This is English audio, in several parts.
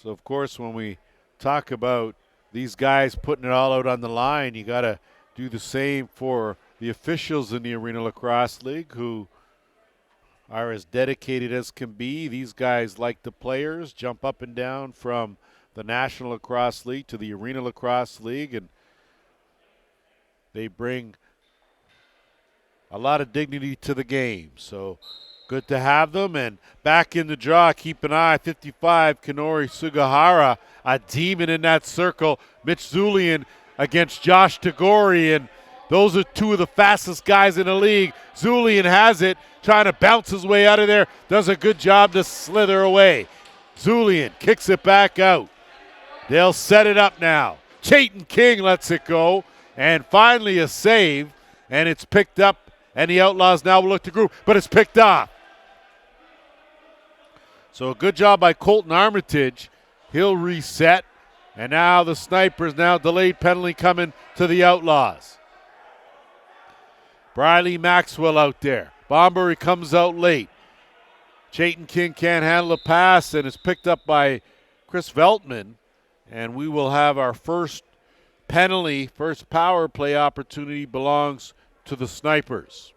So, of course, when we talk about these guys putting it all out on the line, you got to do the same for the officials in the Arena Lacrosse League, who are as dedicated as can be. These guys, like the players, jump up and down from the National Lacrosse League to the Arena Lacrosse League, and they bring a lot of dignity to the game. So good to have them. And back in the draw, keep an eye, 55, Kanori Sugahara, a demon in that circle. Mitch Zulian against Josh Tagori, and those are two of the fastest guys in the league. Zulian has it, trying to bounce his way out of there. Does a good job to slither away. Zulian kicks it back out. They'll set it up now. Chayton King lets it go. And finally a save. And it's picked up. And the Outlaws now will look to group. But it's picked off. So a good job by Colton Armitage. He'll reset. And now the Snipers, now delayed penalty coming to the Outlaws. Briley Maxwell out there. Bombury comes out late. Chayton King can't handle the pass, and it's picked up by Chris Veltman. And we will have our first penalty, first power play opportunity belongs to the Snipers.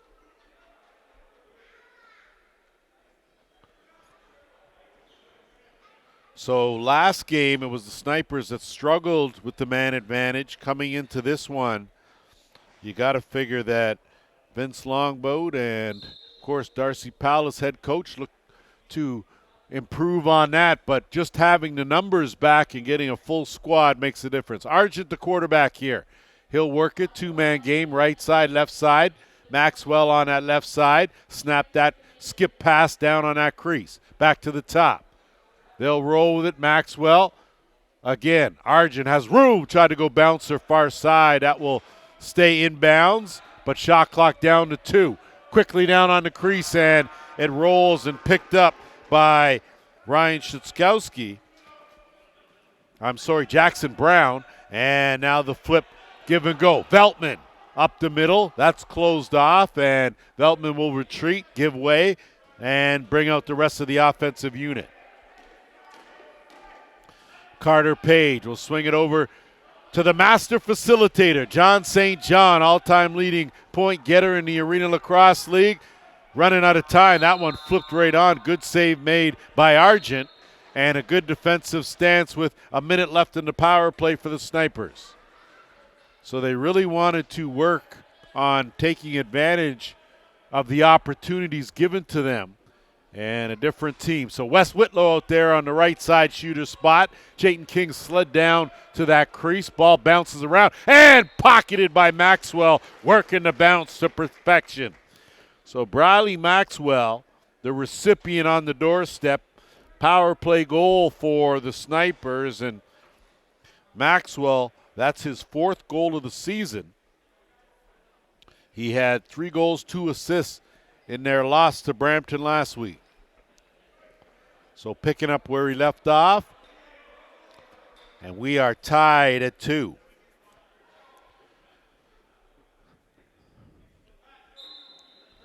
So last game, it was the Snipers that struggled with the man advantage. Coming into this one, you got to figure that Vince Longboat and, of course, Darcy Powell, head coach, look to improve on that. But just having the numbers back and getting a full squad makes a difference. Argent, the quarterback here. He'll work it, two-man game, right side, left side. Maxwell on that left side. Snap that skip pass down on that crease. Back to the top. They'll roll with it. Maxwell. Again, Argent has room. Tried to go bouncer far side. That will stay in bounds. But shot clock down to 2. Quickly down on the crease, and it rolls and picked up by Ryan Schutzkowski. Jackson Brown. And now the flip, give and go. Veltman up the middle. That's closed off, and Veltman will retreat, give way, and bring out the rest of the offensive unit. Carter Page will swing it over to the master facilitator, John St. John, all-time leading point getter in the Arena Lacrosse League. Running out of time. That one flipped right on. Good save made by Argent, and a good defensive stance with a minute left in the power play for the Snipers. So they really wanted to work on taking advantage of the opportunities given to them. And a different team. So Wes Whitlow out there on the right side shooter spot. Chayton King slid down to that crease. Ball bounces around and pocketed by Maxwell, working the bounce to perfection. So Briley Maxwell, the recipient on the doorstep. Power play goal for the Snipers. And Maxwell, that's his 4th goal of the season. He had 3 goals, 2 assists in their loss to Brampton last week. So picking up where he left off. And we are tied at 2.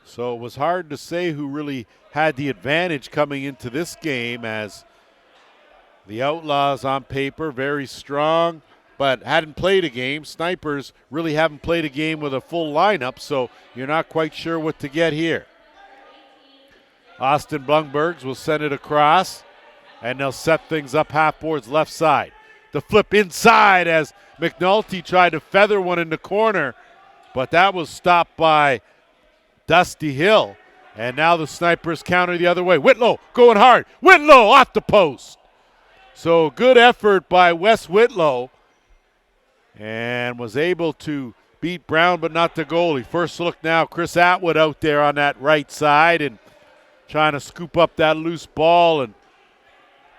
So it was hard to say who really had the advantage coming into this game, as the Outlaws on paper, very strong, but hadn't played a game. Snipers really haven't played a game with a full lineup, so you're not quite sure what to get here. Austin Blungbergs will send it across, and they'll set things up half boards left side. The flip inside as McNulty tried to feather one in the corner, but that was stopped by Dusty Hill. And now the Snipers counter the other way. Whitlow going hard. Whitlow off the post. So good effort by Wes Whitlow, and was able to beat Brown but not the goalie. First look now, Chris Atwood out there on that right side and trying to scoop up that loose ball. And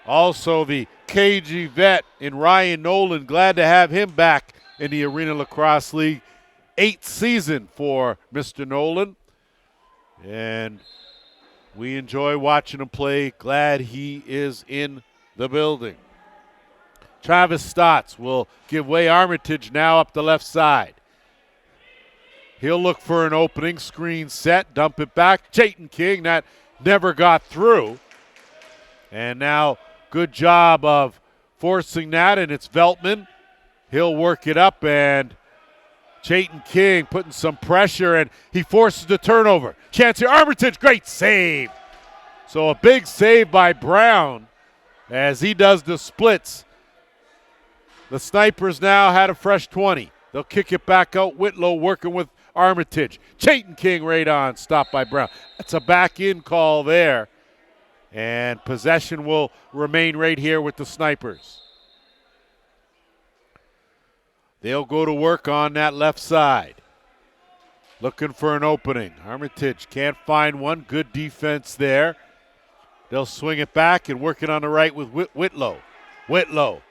also the KG vet in Ryan Nolan. Glad to have him back in the Arena Lacrosse League. 8th season for Mr. Nolan. And we enjoy watching him play. Glad he is in the building. Travis Stotts will give way. Armitage now up the left side. He'll look for an opening. Screen set. Dump it back. Chayton King, that never got through. And now good job of forcing that, and it's Veltman. He'll work it up, and Chayton King putting some pressure, and he forces the turnover. Chance here, Armitage, great save. So a big save by Brown as he does the splits. The Snipers now had a fresh 20. They'll kick it back out. Whitlow working with Armitage. Chayton King right on, stopped by Brown. That's a back-in call there. And possession will remain right here with the Snipers. They'll go to work on that left side. Looking for an opening. Armitage can't find one. Good defense there. They'll swing it back and work it on the right with Whitlow. Whitlow.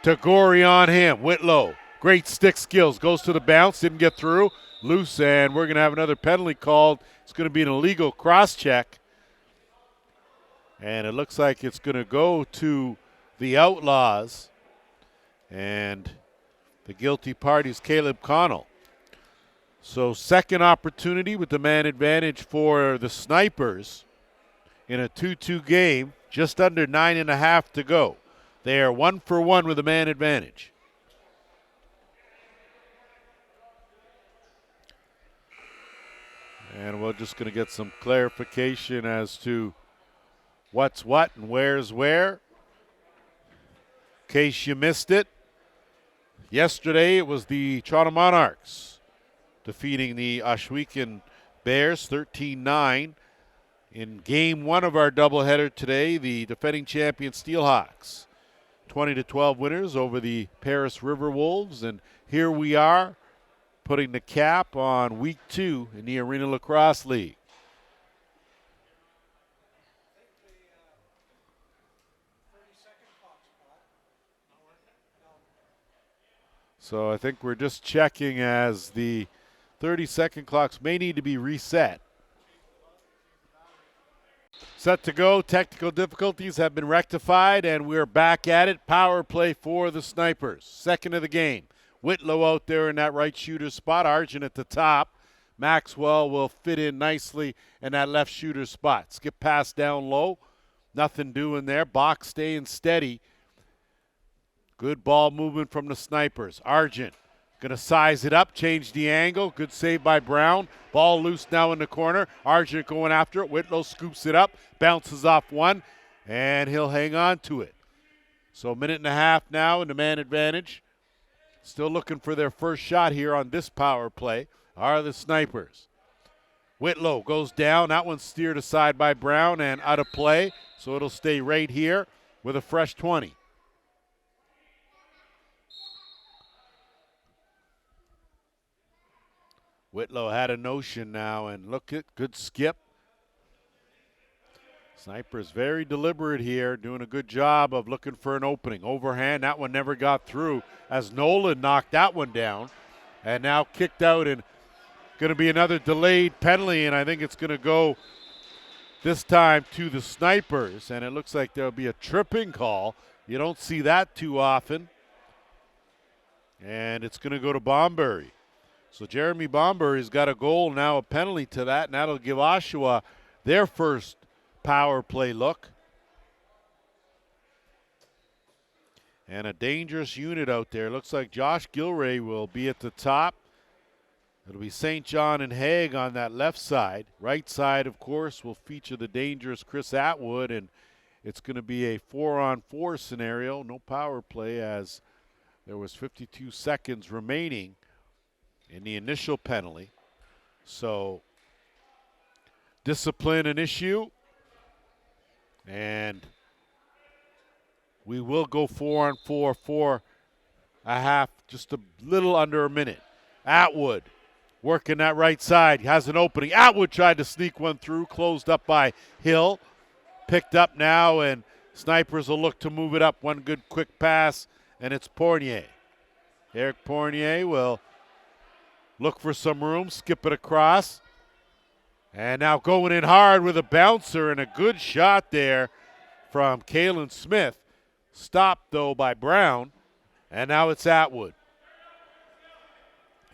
Tagore on him. Whitlow. Great stick skills. Goes to the bounce. Didn't get through. Loose, and we're going to have another penalty called. It's going to be an illegal cross-check. And it looks like it's going to go to the Outlaws. And the guilty party is Caleb Connell. So second opportunity with the man advantage for the Snipers in a 2-2 game. Just under 9.5 to go. They are 1 for 1 with the man advantage. And we're just going to get some clarification as to what's what and where's where. In case you missed it, yesterday it was the Toronto Monarchs defeating the Oshawa Bears 13-9. In game one of our doubleheader today, the defending champion Steelhawks 20-12 winners over the Paris River Wolves. And here we are, putting the cap on week 2 in the Arenalacrosseleague. So I think we're just checking as the 30-second clocks may need to be reset. Set to go. Technical difficulties have been rectified, and we're back at it. Power play for the Snipers. Second of the game. Whitlow out there in that right shooter spot. Argent at the top. Maxwell will fit in nicely in that left shooter spot. Skip pass down low. Nothing doing there. Box staying steady. Good ball movement from the Snipers. Argent going to size it up, change the angle. Good save by Brown. Ball loose now in the corner. Argent going after it. Whitlow scoops it up, bounces off one, and he'll hang on to it. So a minute and a half now in the man advantage. Still looking for their first shot here on this power play are the Snipers. Whitlow goes down. That one's steered aside by Brown and out of play. So it'll stay right here with a fresh 20. Whitlow had a notion now, and look at good skip. Snipers very deliberate here, doing a good job of looking for an opening. Overhand, that one never got through as Nolan knocked that one down. And now kicked out, and going to be another delayed penalty, and I think it's going to go this time to the Snipers. And it looks like there'll be a tripping call. You don't see that too often. And it's going to go to Bombury. So Jeremy Bombury's got a goal, now a penalty to that, and that'll give Oshawa their first power play look. And a dangerous unit out there. Looks like Josh Gilray will be at the top. It'll be St. John and Haig on that left side. Right side, of course, will feature the dangerous Chris Atwood, and it's going to be a 4-on-4 scenario. No power play as there was 52 seconds remaining in the initial penalty. So discipline an issue, and we will go 4-on-4, 4.5, just a little under a minute. Atwood working that right side, has an opening. Atwood tried to sneak one through, closed up by Hill. Picked up now, and Snipers will look to move it up. One good quick pass, and it's Pournier. Eric Pournier will look for some room, skip it across. And now going in hard with a bouncer, and a good shot there from Kalen Smith. Stopped, though, by Brown. And now it's Atwood.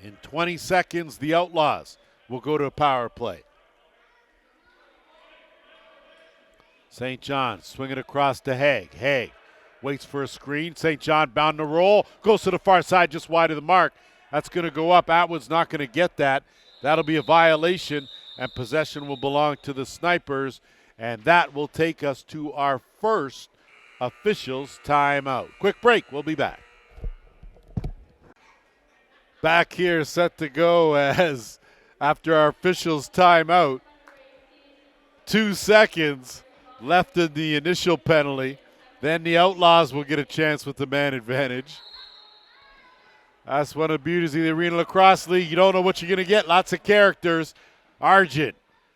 In 20 seconds, the Outlaws will go to a power play. St. John swinging across to Haig. Haig Waits for a screen. St. John bound to roll. Goes to the far side just wide of the mark. That's going to go up. Atwood's not going to get that. That'll be a violation, and possession will belong to the Snipers. And that will take us to our first officials timeout. Quick break. We'll be back. Back here set to go as after our officials timeout. 2 seconds left in the initial penalty. Then the Outlaws will get a chance with the man advantage. That's one of the beauties of the Arena Lacrosse League. You don't know what you're going to get. Lots of characters. Argent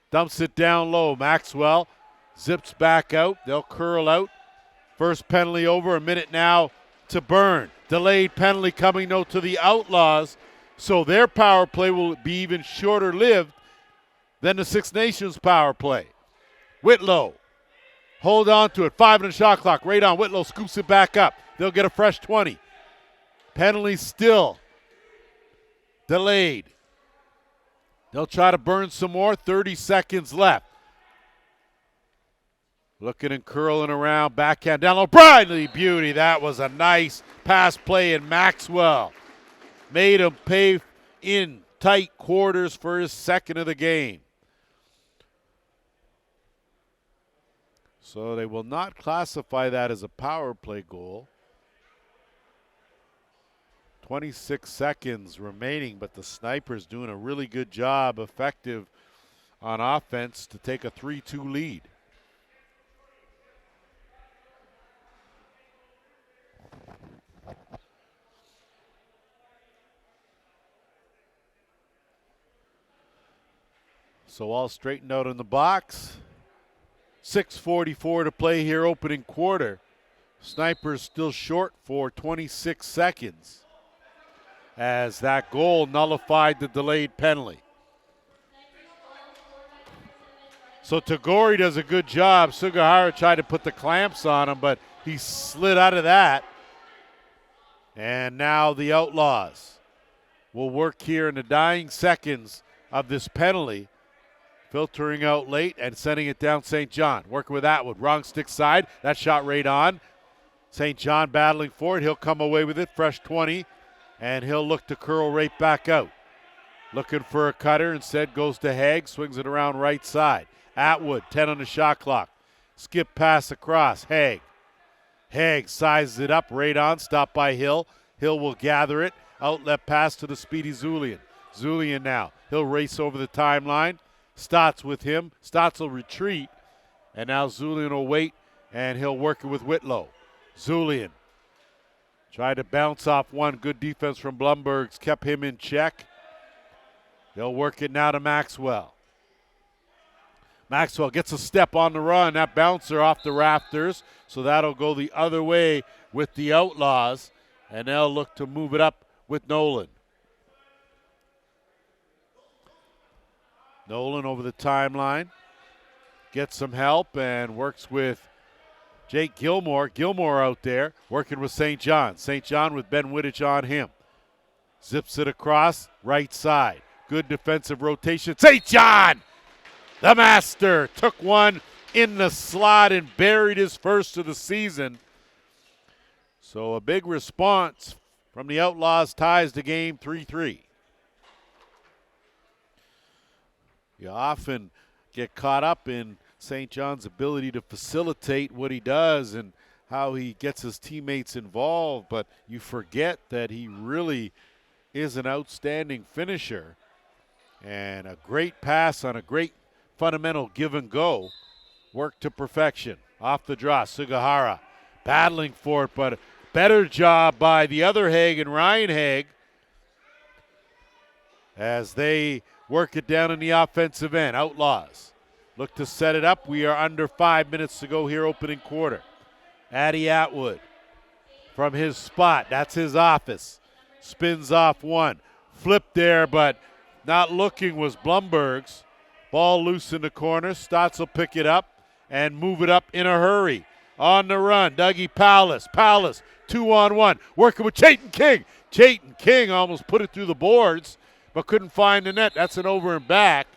dumps it down low. Maxwell zips back out. They'll curl out. First penalty over. A minute now to burn. Delayed penalty coming though to the Outlaws. So their power play will be even shorter lived than the Six Nations power play. Whitlow, hold on to it. 5 on the shot clock. Right on. Whitlow scoops it back up. They'll get a fresh 20. Penalty still delayed. They'll try to burn some more. 30 seconds left. Looking and curling around. Backhand down low. Bradley Beauty. That was a nice pass play, and Maxwell made him pay in tight quarters for his second of the game. So they will not classify that as a power play goal. 26 seconds remaining, but the Snipers doing a really good job, effective on offense to take a 3-2 lead. So all straightened out in the box. 6:44 to play here, opening quarter. Snipers still short for 26 seconds as that goal nullified the delayed penalty. So Tagore does a good job. Sugihara tried to put the clamps on him, but he slid out of that. And now the Outlaws will work here in the dying seconds of this penalty. Filtering out late and sending it down St. John. Working with Atwood. Wrong stick side. That shot right on. St. John battling for it. He'll come away with it. Fresh 20. And he'll look to curl right back out. Looking for a cutter. Instead goes to Haig. Swings it around right side. Atwood, 10 on the shot clock. Skip pass across. Haig. Haig sizes it up. Right on. Stopped by Hill. Hill will gather it. Outlet pass to the speedy Zulian. Zulian now. He'll race over the timeline. Stotts with him. Stotts will retreat. And now Zulian will wait, and he'll work it with Whitlow. Zulian tried to bounce off one. Good defense from Blumberg's. Kept him in check. They'll work it now to Maxwell. Maxwell gets a step on the run. That bouncer off the rafters. So that'll go the other way with the Outlaws. And they'll look to move it up with Nolan. Nolan over the timeline, gets some help and works with Jake Gilmore. Gilmore out there working with St. John. St. John with Ben Wittich on him. Zips it across, right side. Good defensive rotation. St. John, the master, took one in the slot and buried his first of the season. So a big response from the Outlaws, ties the game 3-3. You often get caught up in St. John's ability to facilitate what he does and how he gets his teammates involved, but you forget that he really is an outstanding finisher. And a great pass on a great fundamental give and go. Work to perfection. Off the draw, Sugihara battling for it, but a better job by the other Haig and Ryan Haig as they work it down in the offensive end. Outlaws look to set it up. We are under 5 minutes to go here, opening quarter. Addy Atwood from his spot. That's his office. Spins off one. Flip there, but not looking was Blumberg's. Ball loose in the corner. Stotts will pick it up and move it up in a hurry. On the run, Dougie Powless. Powless, 2-on-1. Working with Chayton King. Chayton King almost put it through the boards, but couldn't find the net. That's an over and back.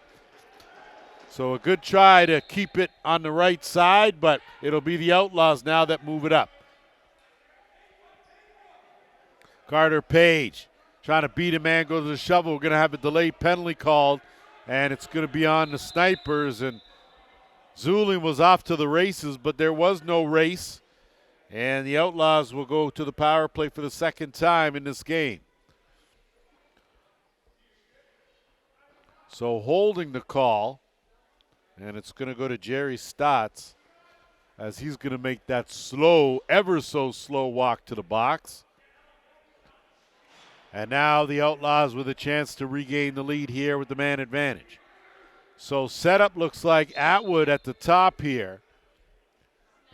So a good try to keep it on the right side, but it'll be the Outlaws now that move it up. Carter Page trying to beat a man, go to the shovel. We're going to have a delayed penalty called, and it's going to be on the Snipers. And Zulin was off to the races, but there was no race. And the Outlaws will go to the power play for the second time in this game. So holding the call, and it's going to go to Jerry Stotts as he's going to make that slow, ever so slow walk to the box. And now the Outlaws with a chance to regain the lead here with the man advantage. So setup looks like Atwood at the top here.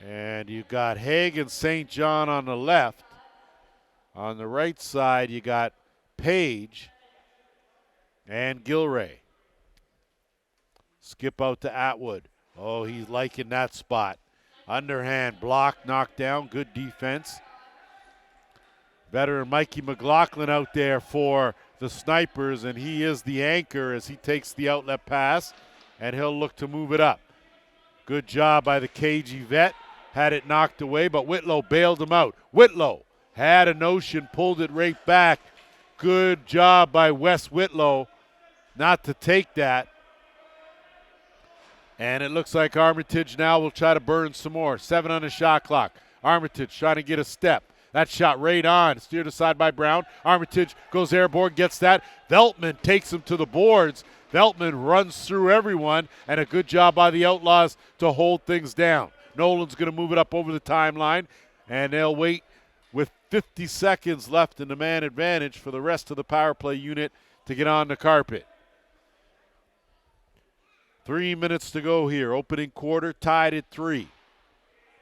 And you've got Haig and St. John on the left. On the right side, you got Page and Gilray. Skip out to Atwood. Oh, he's liking that spot. Underhand block, knocked down, good defense. Veteran Mikey McLaughlin out there for the Snipers, and he is the anchor as he takes the outlet pass, and he'll look to move it up. Good job by the KG vet. Had it knocked away, but Whitlow bailed him out. Whitlow had a notion, pulled it right back. Good job by Wes Whitlow not to take that. And it looks like Armitage now will try to burn some more. 7 on the shot clock. Armitage trying to get a step. That shot right on. Steered aside by Brown. Armitage goes airborne, gets that. Veltman takes him to the boards. Veltman runs through everyone, and a good job by the Outlaws to hold things down. Nolan's going to move it up over the timeline, and they'll wait with 50 seconds left in the man advantage for the rest of the power play unit to get on the carpet. 3 minutes to go here. Opening quarter tied at 3.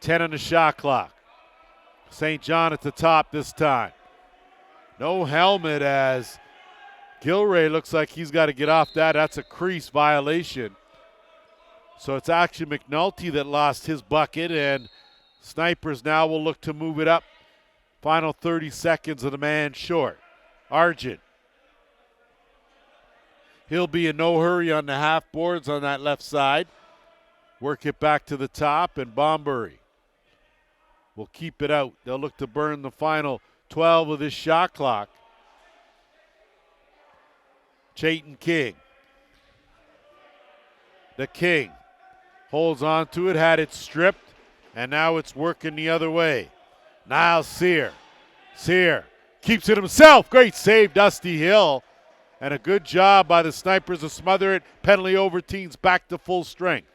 10 on the shot clock. St. John at the top this time. No helmet as Gilray looks like he's got to get off that. That's a crease violation. So it's actually McNulty that lost his bucket, and Snipers now will look to move it up. Final 30 seconds of the man short. Argent. He'll be in no hurry on the half boards on that left side. Work it back to the top, and Bombury will keep it out. They'll look to burn the final 12 of this shot clock. Chayton King. The King holds on to it, had it stripped, and now it's working the other way. Niles Sear. Sear keeps it himself. Great save, Dusty Hill. And a good job by the Snipers to smother it. Penalty over, teams back to full strength.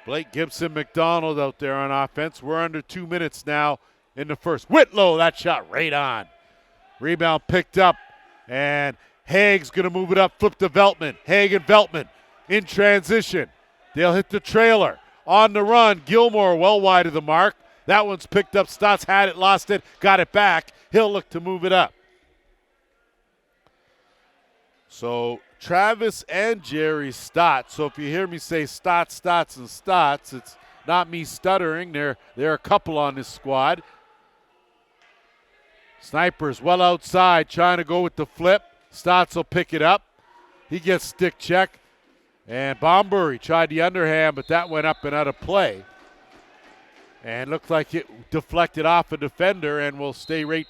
Blake Gibson McDonald out there on offense. We're under 2 minutes now in the first. Whitlow, that shot right on. Rebound picked up, and Haig's going to move it up, flip to Veltman. Haig and Veltman in transition. They'll hit the trailer. On the run, Gilmore well wide of the mark. That one's picked up. Stotts had it, lost it, got it back. He'll look to move it up. So Travis and Jerry Stotts. So if you hear me say Stotts, Stotts, and Stotts, it's not me stuttering. There are a couple on this squad. Snipers well outside, trying to go with the flip. Stotts will pick it up. He gets stick check. And Bombury tried the underhand, but that went up and out of play. And looked like it deflected off a defender and will stay right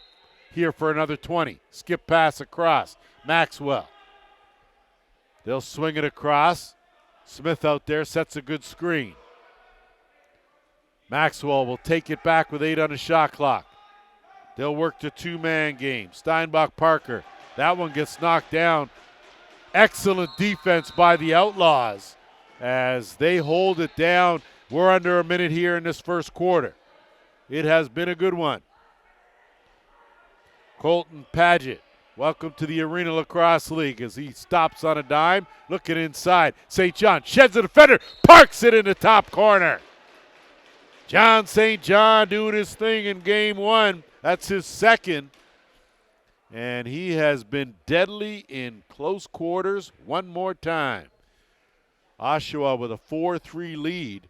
here for another 20. Skip pass across. Maxwell. They'll swing it across. Smith out there sets a good screen. Maxwell will take it back with 8 on the shot clock. They'll work the two-man game. Steinbach Parker. That one gets knocked down. Excellent defense by the Outlaws as they hold it down. We're under a minute here in this first quarter. It has been a good one. Colton Paget, welcome to the Arena Lacrosse League as he stops on a dime. Looking inside. St. John sheds the defender, parks it in the top corner. John St. John doing his thing in game one. That's his second. And he has been deadly in close quarters one more time. Oshawa with a 4-3 lead.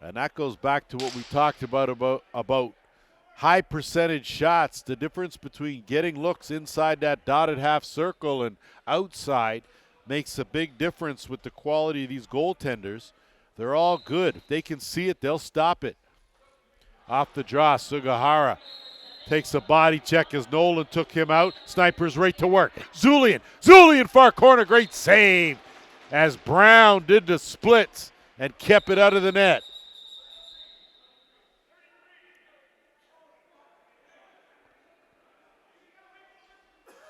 And that goes back to what we talked about high percentage shots. The difference between getting looks inside that dotted half circle and outside makes a big difference with the quality of these goaltenders. They're all good. If they can see it, they'll stop it. Off the draw, Sugihara takes a body check as Nolan took him out. Snipers right to work. Zulian far corner, great save as Brown did the splits and kept it out of the net.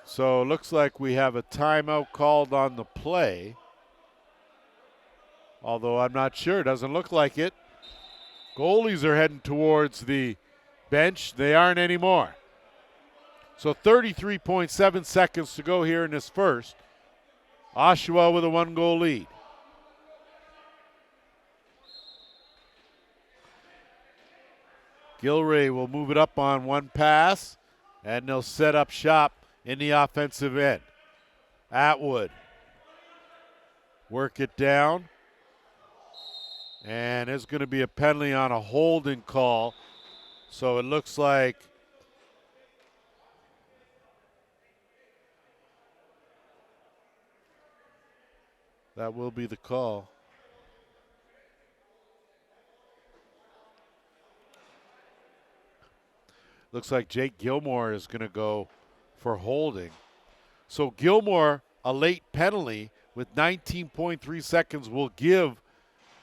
So it looks like we have a timeout called on the play. Although I'm not sure, doesn't look like it. Goalies are heading towards the bench. They aren't anymore. So 33.7 seconds to go here in this first. Oshawa with a 1-goal lead. Gilray will move it up on one pass, and they'll set up shop in the offensive end. Atwood. Work it down. And there's going to be a penalty on a holding call. So it looks like that will be the call. Looks like Jake Gilmore is going to go for holding. So Gilmore, a late penalty with 19.3 seconds will give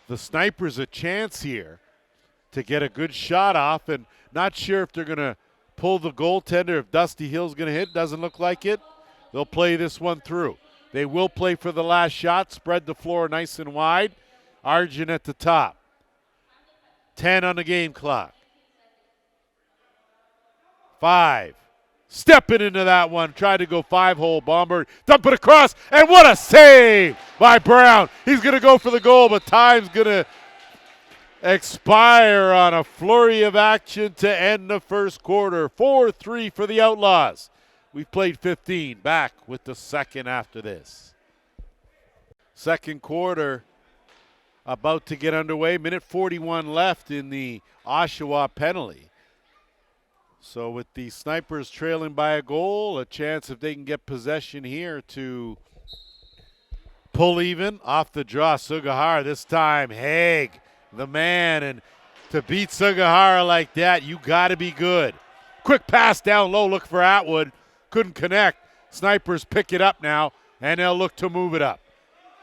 the Snipers a chance here to get a good shot off, and not sure if they're going to pull the goaltender, if Dusty Hill's going to hit. Doesn't look like it. They'll play this one through. They will play for the last shot, spread the floor nice and wide. Arjun at the top. 10 on the game clock. 5. Stepping into that one, tried to go 5-hole bomber, dump it across, and what a save by Brown. He's going to go for the goal, but time's going to expire on a flurry of action to end the first quarter. 4-3 for the Outlaws. We've played 15. Back with the second after this. Second quarter about to get underway. Minute 41 left in the Oshawa penalty. So with the Snipers trailing by a goal, a chance if they can get possession here to pull even. Off the draw, Sugihara. This time, Haig, the man. And to beat Sugihara like that, you got to be good. Quick pass down low, look for Atwood. Couldn't connect. Snipers pick it up now, and they'll look to move it up.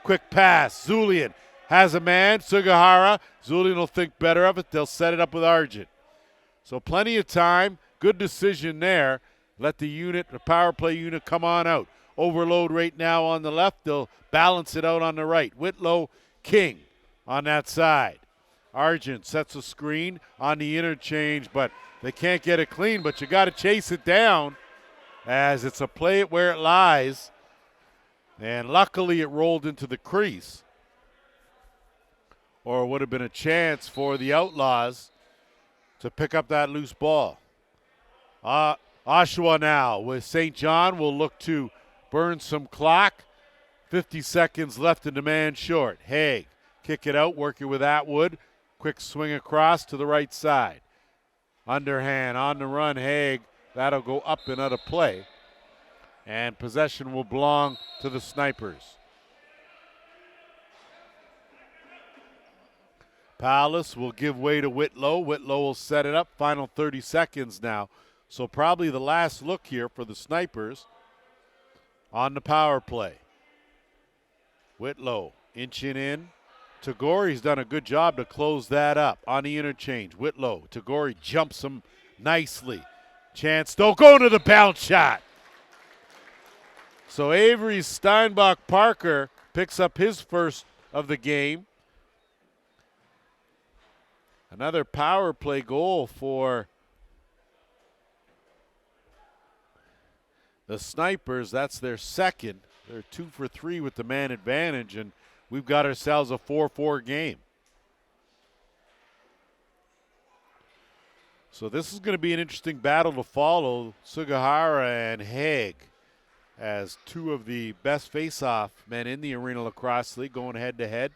Quick pass. Zulian has a man. Sugihara. Zulian will think better of it. They'll set it up with Argent. So plenty of time. Good decision there. Let the power play unit come on out. Overload right now on the left. They'll balance it out on the right. Whitlow, King on that side. Argent sets a screen on the interchange, but they can't get it clean. But you got to chase it down as it's a play it where it lies. And luckily it rolled into the crease. Or it would have been a chance for the Outlaws to pick up that loose ball. Oshawa now with St. John will look to burn some clock. 50 seconds left in the man short. Haig, kick it out, working with Atwood. Quick swing across to the right side. Underhand on the run, Haig. That'll go up and out of play. And possession will belong to the Snipers. Palace will give way to Whitlow. Whitlow will set it up. Final 30 seconds now. So probably the last look here for the Snipers on the power play. Whitlow inching in. Tagori's done a good job to close that up on the interchange. Whitlow, Tagori jumps him nicely. Chance though, going to the bounce shot. So Avery Steinbach Parker picks up his first of the game. Another power play goal for the Snipers. That's their second. They're 2 for 3 with the man advantage, and we've got ourselves a 4-4 game. So this is going to be an interesting battle to follow. Sugihara and Haig as two of the best face-off men in the Arenalacrosse League going head-to-head.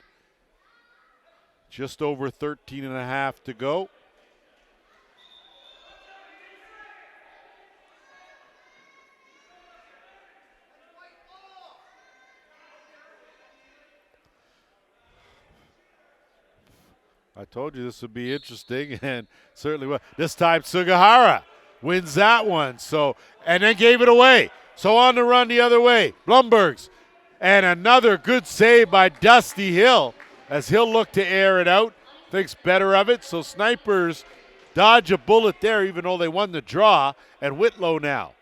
Just over 13 and a half to go. I told you this would be interesting, and certainly was. This time Sugihara wins that one, and then gave it away. So on the run the other way, Blumbergs. And another good save by Dusty Hill as he'll look to air it out. Thinks better of it, so Snipers dodge a bullet there even though they won the draw. And Whitlow now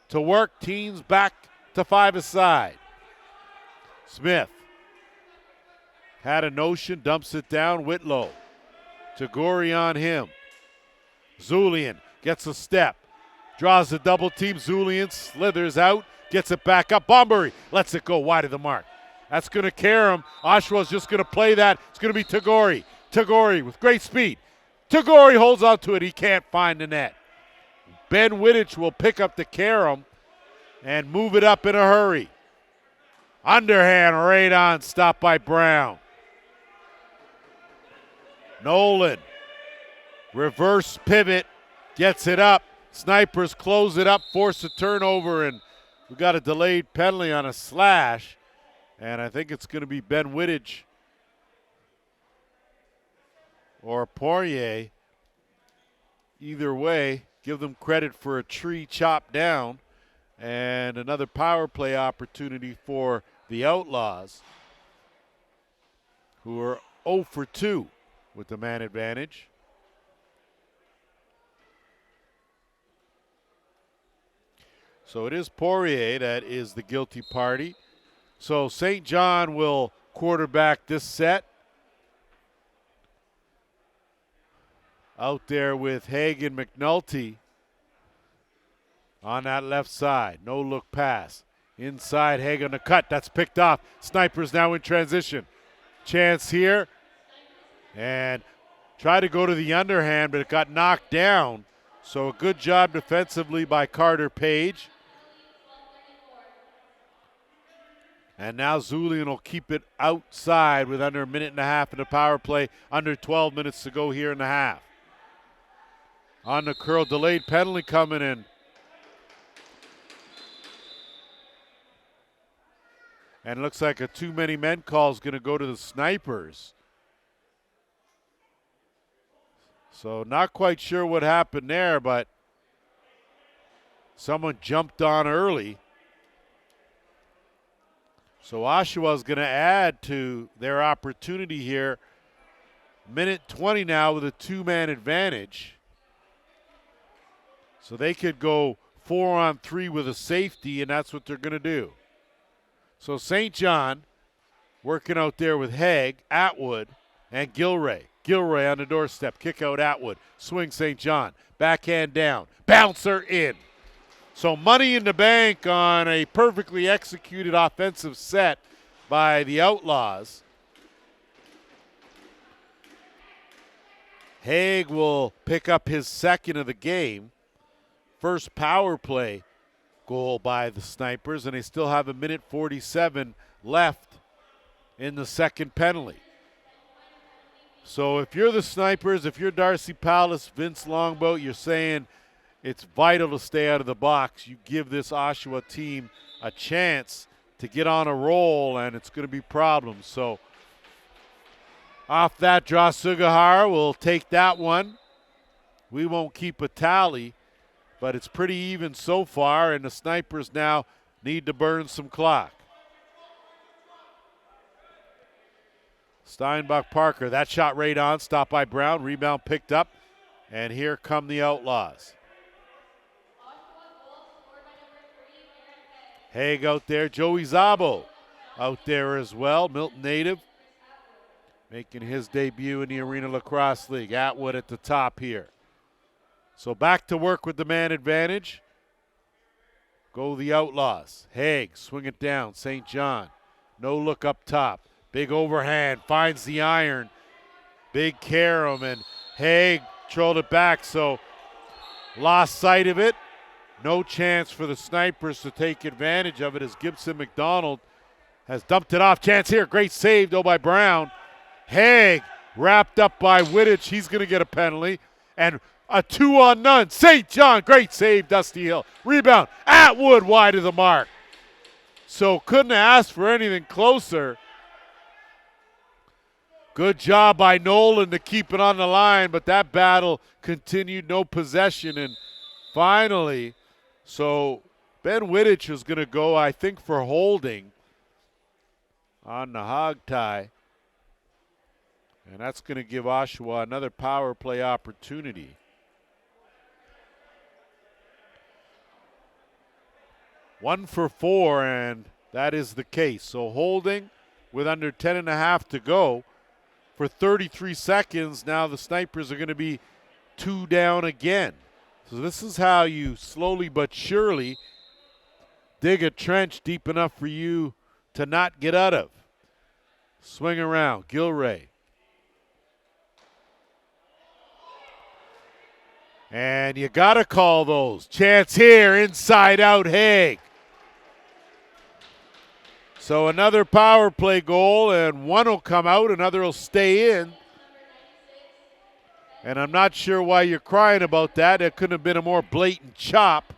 to work, teams back to 5-a-side. Smith had a notion, dumps it down. Whitlow. Tagori on him. Zulian gets a step. Draws the double team. Zulian slithers out. Gets it back up. Bombury lets it go wide of the mark. That's going to carry him. Oshawa's just going to play that. It's going to be Tagori. Tagori with great speed. Tagori holds on to it. He can't find the net. Ben Wittich will pick up the carom and move it up in a hurry. Underhand right on. Stopped by Brown. Nolan. Reverse pivot. Gets it up. Snipers close it up. Force a turnover, and we got a delayed penalty on a slash. And I think it's going to be Ben Wittich or Poirier. Either way, give them credit for a tree chopped down. And another power play opportunity for the Outlaws, who are 0 for 2 with the man advantage. So it is Poirier that is the guilty party. So St. John will quarterback this set. Out there with Haig and McNulty on that left side. No look pass. Inside, Haig on the cut. That's picked off. Snipers now in transition. Chance here. And tried to go to the underhand, but it got knocked down. So a good job defensively by Carter Page. And now Zulian will keep it outside with under a minute and a half in the power play. Under 12 minutes to go here in the half. On the curl, delayed penalty coming in. And looks like a too many men call is going to go to the Snipers. So not quite sure what happened there, but someone jumped on early. So Oshawa is going to add to their opportunity here. Minute 20 now with a two-man advantage. So they could go 4-on-3 with a safety, and that's what they're going to do. So St. John working out there with Haig, Atwood, and Gilray. Gilray on the doorstep. Kick out Atwood. Swing St. John. Backhand down. Bouncer in. So money in the bank on a perfectly executed offensive set by the Outlaws. Haig will pick up his second of the game. First power play goal by the Snipers, and they still have a minute 47 left in the second penalty. So if you're the Snipers, if you're Darcy Palace, Vince Longboat, you're saying it's vital to stay out of the box. You give this Oshawa team a chance to get on a roll, and it's going to be problems. So off that draw, Sugihara will take that one. We won't keep a tally, but it's pretty even so far, and the Snipers now need to burn some clock. Steinbach Parker, that shot right on, stopped by Brown, rebound picked up, and here come the Outlaws. Haig out there, Joey Zabo out there as well, Milton native, making his debut in the Arenalacrosseleague. Atwood at the top here. So back to work with the man advantage. Go the Outlaws. Haig, swing it down, St. John. No look up top. Big overhand, finds the iron. Big carom, and Haig trolled it back, so lost sight of it. No chance for the Snipers to take advantage of it as Gibson McDonald has dumped it off. Chance here, great save though by Brown. Haig wrapped up by Wittich, he's going to get a penalty. And a 2-on-none, St. John, great save, Dusty Hill. Rebound, Atwood wide of the mark. So couldn't have asked for anything closer. Good job by Nolan to keep it on the line, but that battle continued, no possession, and finally, so Ben Wittich is going to go, I think, for holding on the hog tie. And that's going to give Oshawa another power play opportunity. One for 4, and that is the case. So holding with under 10.5 to go for 33 seconds. Now the Snipers are going to be 2 down again. So this is how you slowly but surely dig a trench deep enough for you to not get out of. Swing around, Gilray. And you got to call those. Chance here, inside out Haig. So another power play goal, and one will come out, another will stay in. And I'm not sure why you're crying about that. It couldn't have been a more blatant chop.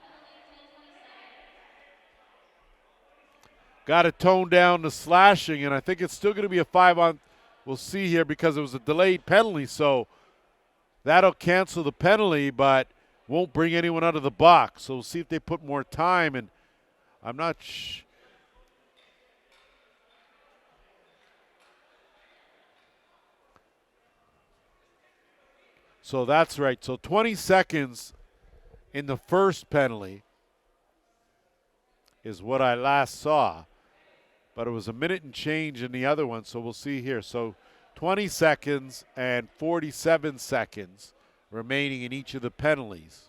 Got to tone down the slashing, and I think it's still going to be a 5-on. We'll see here because it was a delayed penalty, so that'll cancel the penalty, but won't bring anyone out of the box. So we'll see if they put more time, and I'm not So that's right. So 20 seconds in the first penalty is what I last saw. But it was a minute and change in the other one, so we'll see here. So 20 seconds and 47 seconds remaining in each of the penalties.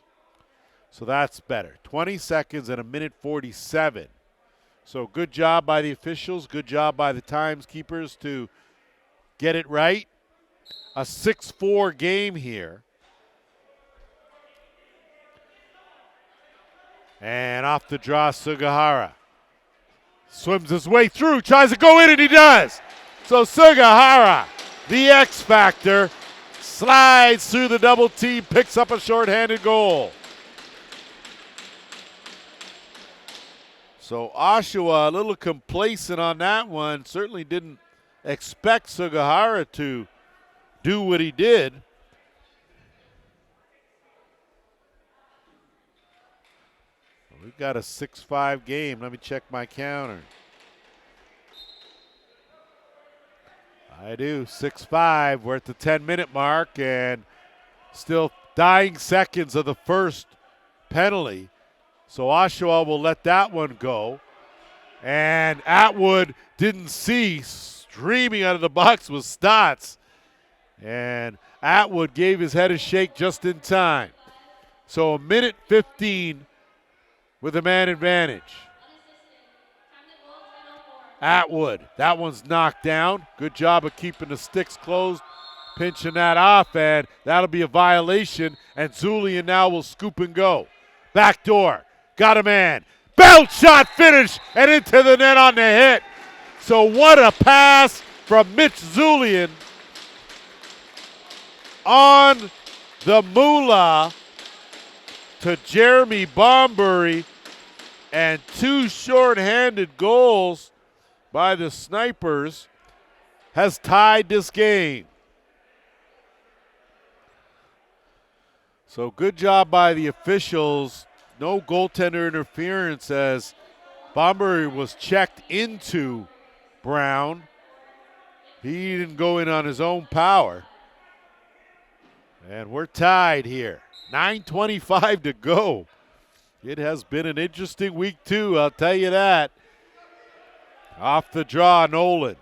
So that's better. 20 seconds and a minute 47. So good job by the officials. Good job by the timekeepers to get it right. A 6-4 game here. And off the draw, Sugihara. Swims his way through, tries to go in, and he does. So Sugihara, the X Factor, slides through the double team, picks up a shorthanded goal. So Oshawa a little complacent on that one. Certainly didn't expect Sugihara to do what he did. We've got a 6-5 game. Let me check my counter. I do. 6-5. We're at the 10-minute mark and still dying seconds of the first penalty. So Oshawa will let that one go. And Atwood didn't see. Streaming out of the box was Stotts. And Atwood gave his head a shake just in time. So a minute 15 with a man advantage. Atwood, that one's knocked down. Good job of keeping the sticks closed, pinching that off, and that'll be a violation. And Zulian now will scoop and go. Back door, got a man. Belt shot finish, and into the net on the hit. So what a pass from Mitch Zulian on the moolah to Jeremy Bombury, and 2 short-handed goals by the Snipers has tied this game. So good job by the officials. No goaltender interference as Bombury was checked into Brown. He didn't go in on his own power. And we're tied here. 9:25 to go. It has been an interesting week, too, I'll tell you that. Off the draw, Nolan.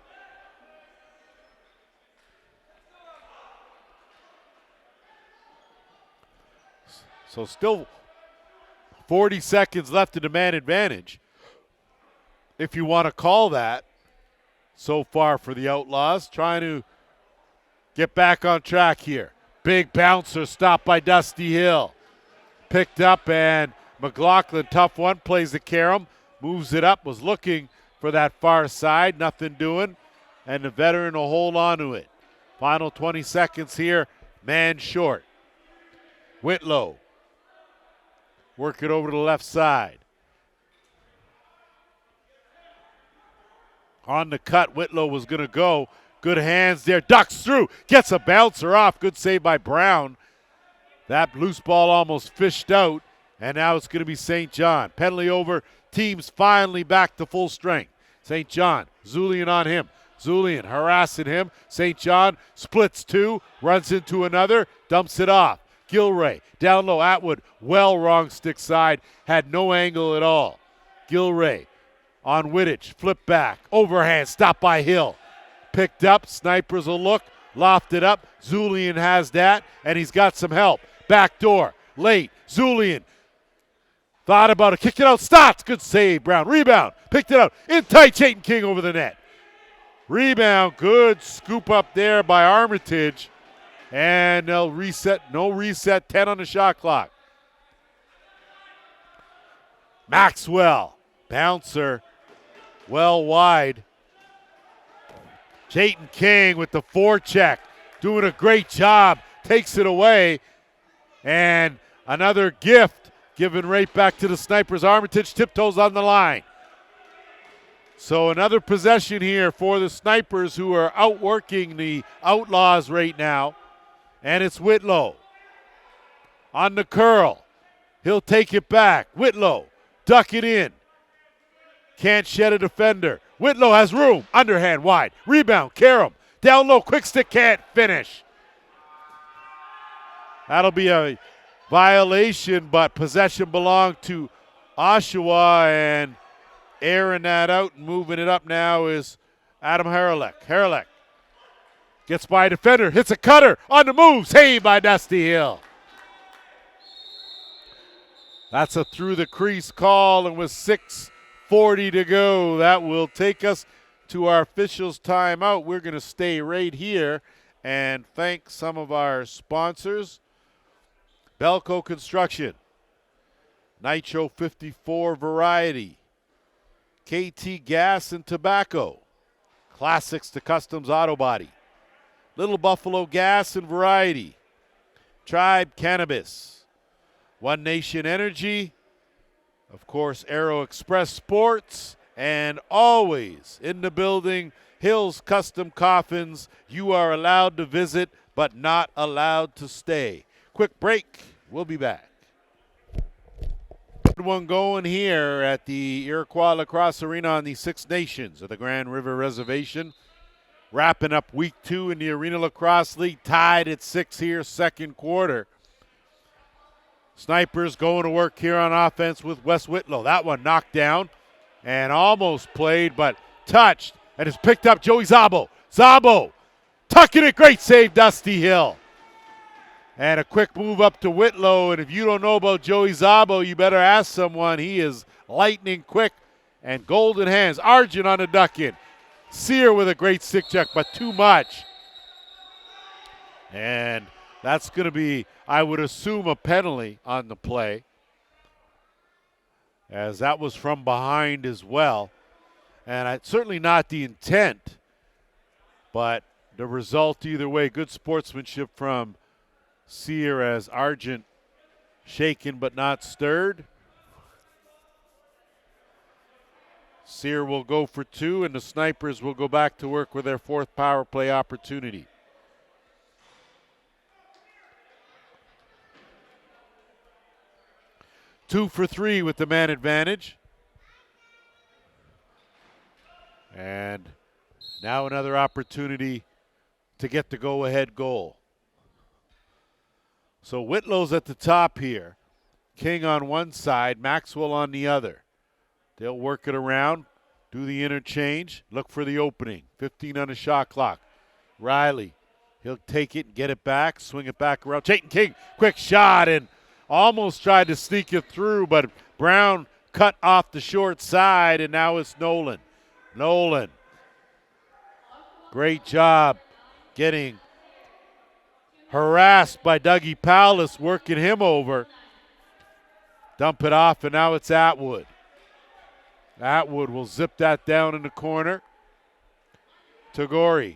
So still 40 seconds left in the man advantage, if you want to call that, so far for the Outlaws. Trying to get back on track here. Big bouncer stopped by Dusty Hill. Picked up, and McLaughlin, tough one, plays the carom, moves it up, was looking for that far side, nothing doing, and the veteran will hold on to it. Final 20 seconds here, man short. Whitlow, work it over to the left side. On the cut, Whitlow was going to go Good hands there. Ducks through. Gets a bouncer off. Good save by Brown. That loose ball almost fished out. And now it's going to be St. John. Penalty over. Teams finally back to full strength. St. John. Zulian on him. Zulian harassing him. St. John splits two. Runs into another. Dumps it off. Gilray. Down low. Atwood. Well wrong stick side. Had no angle at all. Gilray on Wittich. Flip back. Overhand. Stopped by Hill. Picked up. Snipers will look. Lofted up. Zulian has that. And he's got some help. Back door. Late. Zulian. Thought about it. Kicked it out. Stotts. Good save. Brown. Rebound. Picked it out. In tight. Chayton King over the net. Rebound. Good scoop up there by Armitage. And they'll reset. No reset. 10 on the shot clock. Maxwell. Bouncer. Well wide. Chayton King with the forecheck. Doing a great job. Takes it away. And another gift given right back to the Snipers. Armitage tiptoes on the line. So another possession here for the Snipers, who are outworking the Outlaws right now. And it's Whitlow on the curl. He'll take it back. Whitlow, duck it in. Can't shed a defender. Whitlow has room. Underhand wide. Rebound. Karam. Down low. Quick stick can't finish. That'll be a violation, but possession belonged to Oshawa, and airing that out and moving it up now is Adam Haralek. Haralek gets by a defender. Hits a cutter. On the move. Saved by Dusty Hill. That's a through the crease call, and with 6:40 to go, that will take us to our officials' timeout. We're going to stay right here and thank some of our sponsors. Belco Construction, Nitro 54 Variety, KT Gas and Tobacco, Classics to Customs Auto Body, Little Buffalo Gas and Variety, Tribe Cannabis, One Nation Energy, of course Aero Express Sports, and always in the building, Hills Custom Coffins. You are allowed to visit but not allowed to stay. Quick break. We'll be back. Good one going here at the Iroquois Lacrosse Arena on the Six Nations of the Grand River Reservation. Wrapping up week 2 in the Arena Lacrosse League. Tied at 6 here, second quarter. Snipers going to work here on offense with Wes Whitlow. That one knocked down and almost played, but touched and is picked up. Joey Zabo. Zabo tucking it. Great save, Dusty Hill. And a quick move up to Whitlow. And if you don't know about Joey Zabo, you better ask someone. He is lightning quick and golden hands. Argent on the duck in. Sear with a great stick check, but too much. And that's going to be, I would assume, a penalty on the play, as that was from behind as well. And certainly not the intent, but the result either way. Good sportsmanship from Sear as Argent shaken but not stirred. Sear will go for 2, and the Snipers will go back to work with their 4th power play opportunity. Two for 3 with the man advantage. And now another opportunity to get the go-ahead goal. So Whitlow's at the top here. King on one side, Maxwell on the other. They'll work it around, do the interchange, look for the opening. 15 on the shot clock. Riley, he'll take it and get it back, swing it back around. Chayton King, quick shot, and almost tried to sneak it through, but Brown cut off the short side, and now it's Nolan. Nolan, great job getting harassed by Dougie Powless, working him over. Dump it off, and now it's Atwood. Atwood will zip that down in the corner. Tagore.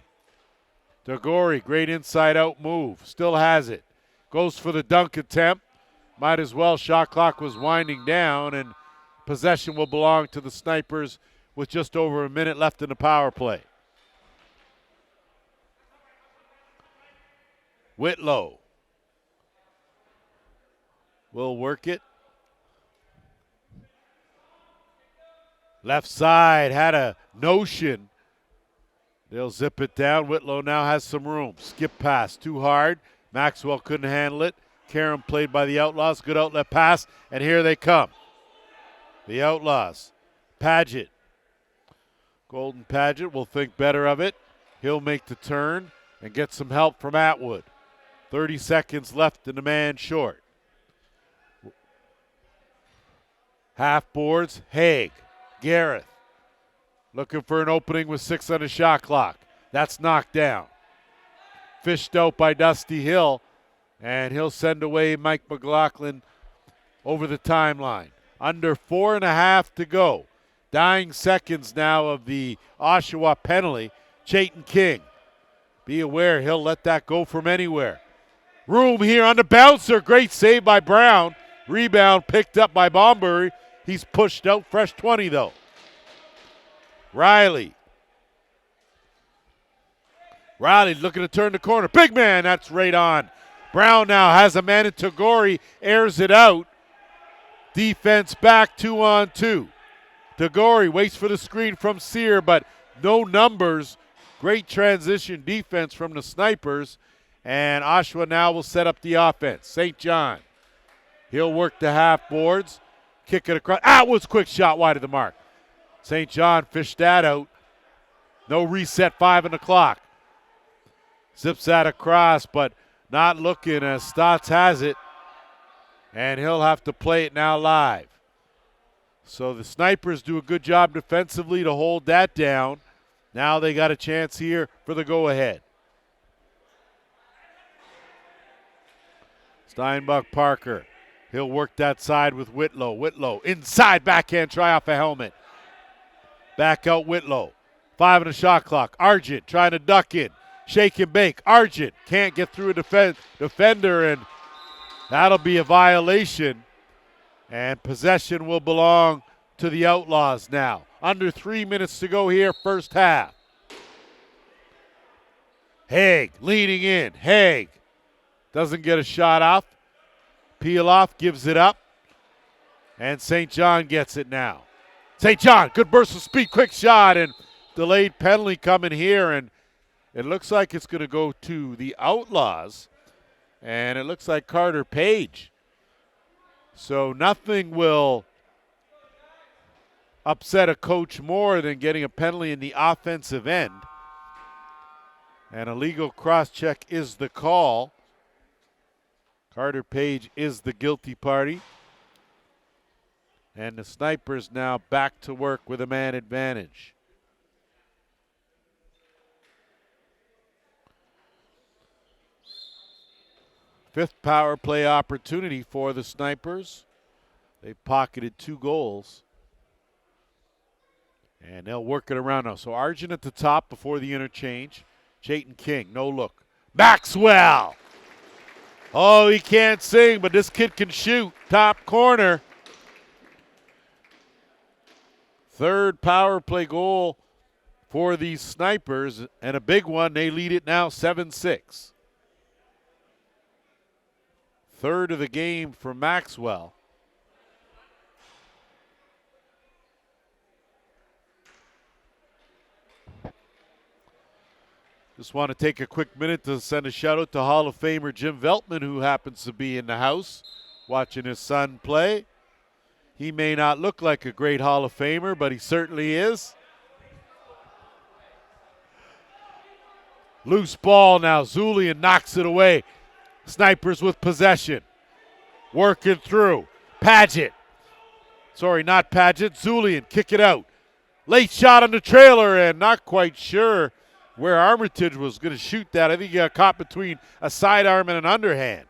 Tagore, great inside-out move. Still has it. Goes for the dunk attempt. Might as well. Shot clock was winding down, and possession will belong to the Snipers with just over a minute left in the power play. Whitlow will work it. Left side had a notion. They'll zip it down. Whitlow now has some room. Skip pass, too hard. Maxwell couldn't handle it. Karam played by the Outlaws. Good outlet pass, and here they come. The Outlaws. Paget. Golden Paget will think better of it. He'll make the turn and get some help from Atwood. 30 seconds left and the man short. Half boards, Haig. Gareth looking for an opening with 6 on the shot clock. That's knocked down. Fished out by Dusty Hill, and he'll send away Mike McLaughlin over the timeline. Under 4.5 to go. Dying seconds now of the Oshawa penalty. Chayton King. Be aware he'll let that go from anywhere. Room here on the bouncer. Great save by Brown. Rebound picked up by Bombury. He's pushed out. Fresh 20 though. Riley looking to turn the corner. Big man, that's right on. Brown now has a man in Tagore, airs it out. Defense back 2-on-2. Tagore waits for the screen from Sear, but no numbers. Great transition defense from the Snipers. And Oshawa now will set up the offense. St. John. He'll work the half boards. Kick it across. Atwood's quick shot wide of the mark. St. John fished that out. No reset, 5 on the clock. Zips that across, but not looking as Stotts has it. And he'll have to play it now live. So the Snipers do a good job defensively to hold that down. Now they got a chance here for the go-ahead. Steinbuck Parker. He'll work that side with Whitlow. Whitlow inside backhand try off a helmet. Back out Whitlow. 5 on the shot clock. Argent trying to duck in. Shake and bake. Argent can't get through a defender, and that'll be a violation. And possession will belong to the Outlaws now. Under 3 minutes to go here, first half. Haig leaning in. Haig doesn't get a shot off. Peel off, gives it up. And St. John gets it now. St. John, good burst of speed, quick shot, and delayed penalty coming here. And it looks like it's going to go to the Outlaws. And it looks like Carter Page. So nothing will upset a coach more than getting a penalty in the offensive end. And a legal cross-check is the call. Carter Page is the guilty party. And the Snipers now back to work with a man advantage. Fifth power play opportunity for the Snipers. They pocketed 2 goals. And they'll work it around now. So Argent at the top before the interchange. Chayton King, no look. Maxwell! Oh, he can't sing, but this kid can shoot. Top corner. Third power play goal for these Snipers, and a big one. They lead it now 7-6. Third of the game for Maxwell. Just want to take a quick minute to send a shout out to Hall of Famer Jim Veltman, who happens to be in the house watching his son play. He may not look like a great Hall of Famer, but he certainly is. Loose ball now. Zulian knocks it away. Snipers with possession. Working through. Paget. Sorry, not Paget. Zulian, kick it out. Late shot on the trailer, and not quite sure where Armitage was going to shoot that. I think he got caught between a sidearm and an underhand.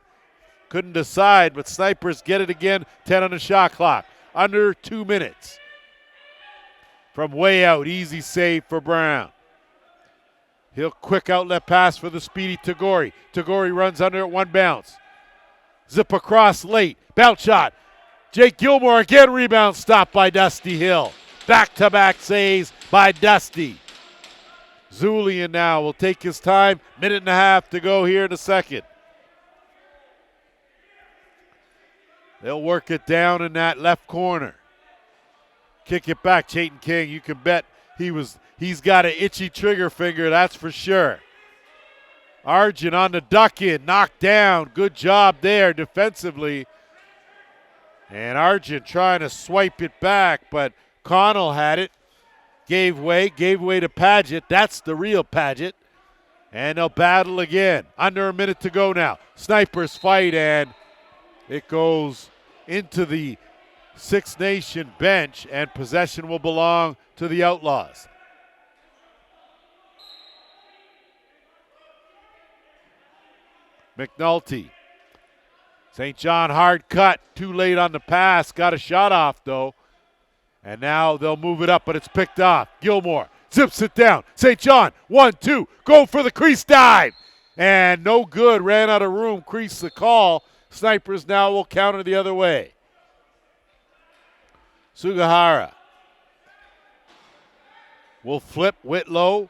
Couldn't decide, but Snipers get it again. 10 on the shot clock. Under 2 minutes. From way out, easy save for Brown. He'll quick outlet pass for the speedy Tagore. Tagore runs under it, one bounce. Zip across late. Bounce shot. Jake Gilmore again, rebound stopped by Dusty Hill. Back-to-back saves by Dusty. Zulian now will take his time. 1.5 minutes to go here in the second. They'll work it down in that left corner. Kick it back, Chayton King. You can bet he's got an itchy trigger finger, that's for sure. Arjun on the duck in, knocked down. Good job there defensively. And Arjun trying to swipe it back, but Connell had it. Gave way to Paget. That's the real Paget. And they'll battle again. Under a minute to go now. Snipers fight, and it goes into the Six Nation bench, and possession will belong to the Outlaws. McNulty. St. John hard cut. Too late on the pass. Got a shot off, though. And now they'll move it up, but it's picked off. Gilmore zips it down. St. John, 1-2. Go for the crease dive. And no good. Ran out of room. Crease the call. Snipers now will counter the other way. Sugihara will flip Whitlow.